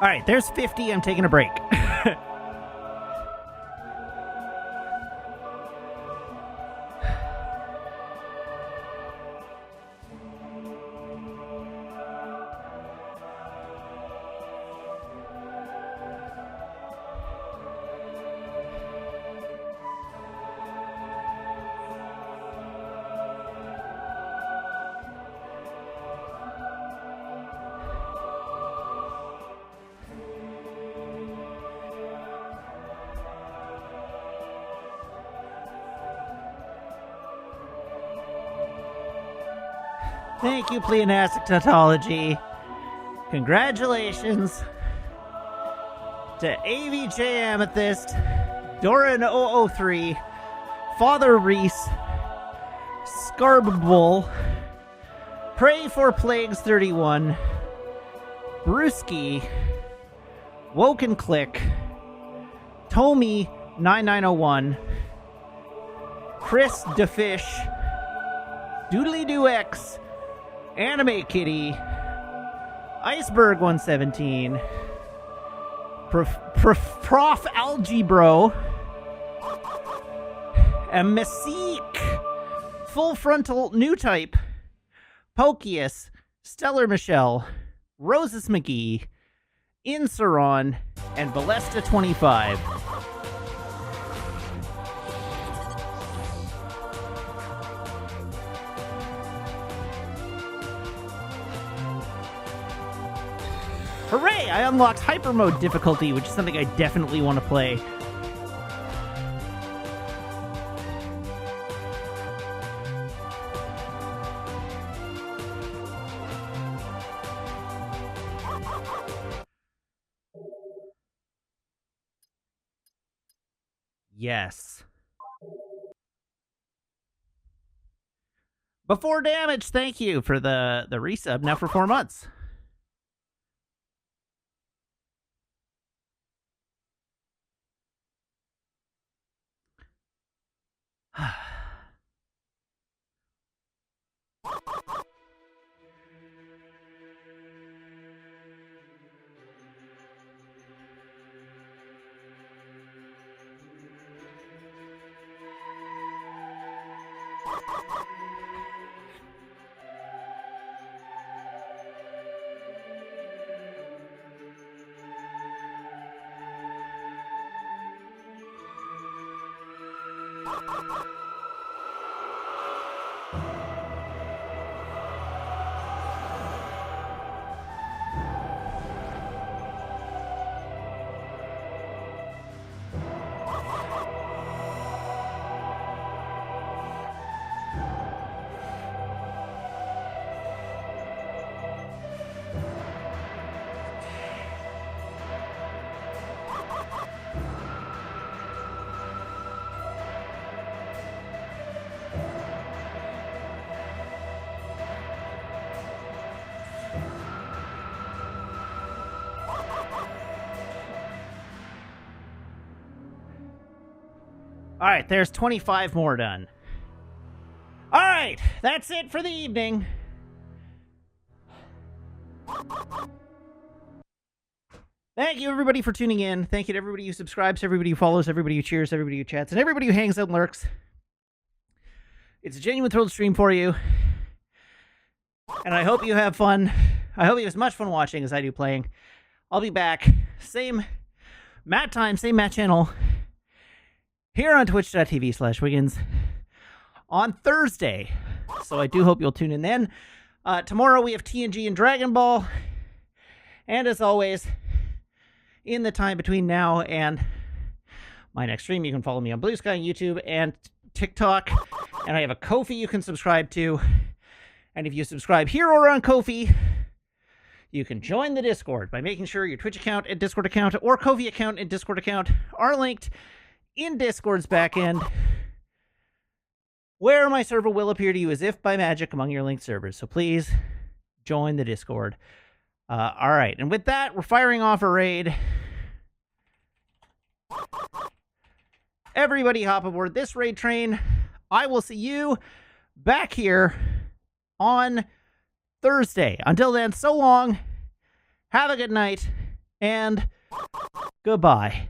All right, there's 50. I'm taking a break. Thank you, Pleonastic Tautology. Congratulations to AVJ Amethyst, Doran003, Father Reese, Scarbable, Pray for Plagues 31, Brewski, Woken Click, Tomy 9901, Chris DeFish, Doodly Doo X, Anime Kitty, Iceberg 117, Prof Algebro, and Mystique, Full Frontal New Type, Pokius, Stellar Michelle, Roses McGee, Insuron, and Ballesta 25. Hooray! I unlocked Hyper Mode difficulty, which is something I definitely want to play. Yes. Before Damage, thank you for the resub, now for 4 months. Alright, there's 25 more done. Alright, that's it for the evening. Thank you, everybody, for tuning in. Thank you to everybody who subscribes, everybody who follows, everybody who cheers, everybody who chats, and everybody who hangs out and lurks. It's a genuine thrill to stream for you. And I hope you have fun. I hope you have as much fun watching as I do playing. I'll be back. Same Matt time, same Matt channel. Here on twitch.tv/Wiggins on Thursday. So I do hope you'll tune in then. Tomorrow we have TNG and Dragon Ball. And as always, in the time between now and my next stream, you can follow me on Blue Sky, YouTube, and TikTok. And I have a Ko-fi you can subscribe to. And if you subscribe here or on Ko-fi, you can join the Discord by making sure your Twitch account and Discord account or Ko-fi account and Discord account are linked in Discord's backend, where my server will appear to you as if by magic among your linked servers. So please join the Discord. All right, and with that, we're firing off a raid. Everybody hop aboard this raid train. I will see you back here on Thursday. Until then, so long. Have a good night. and goodbye.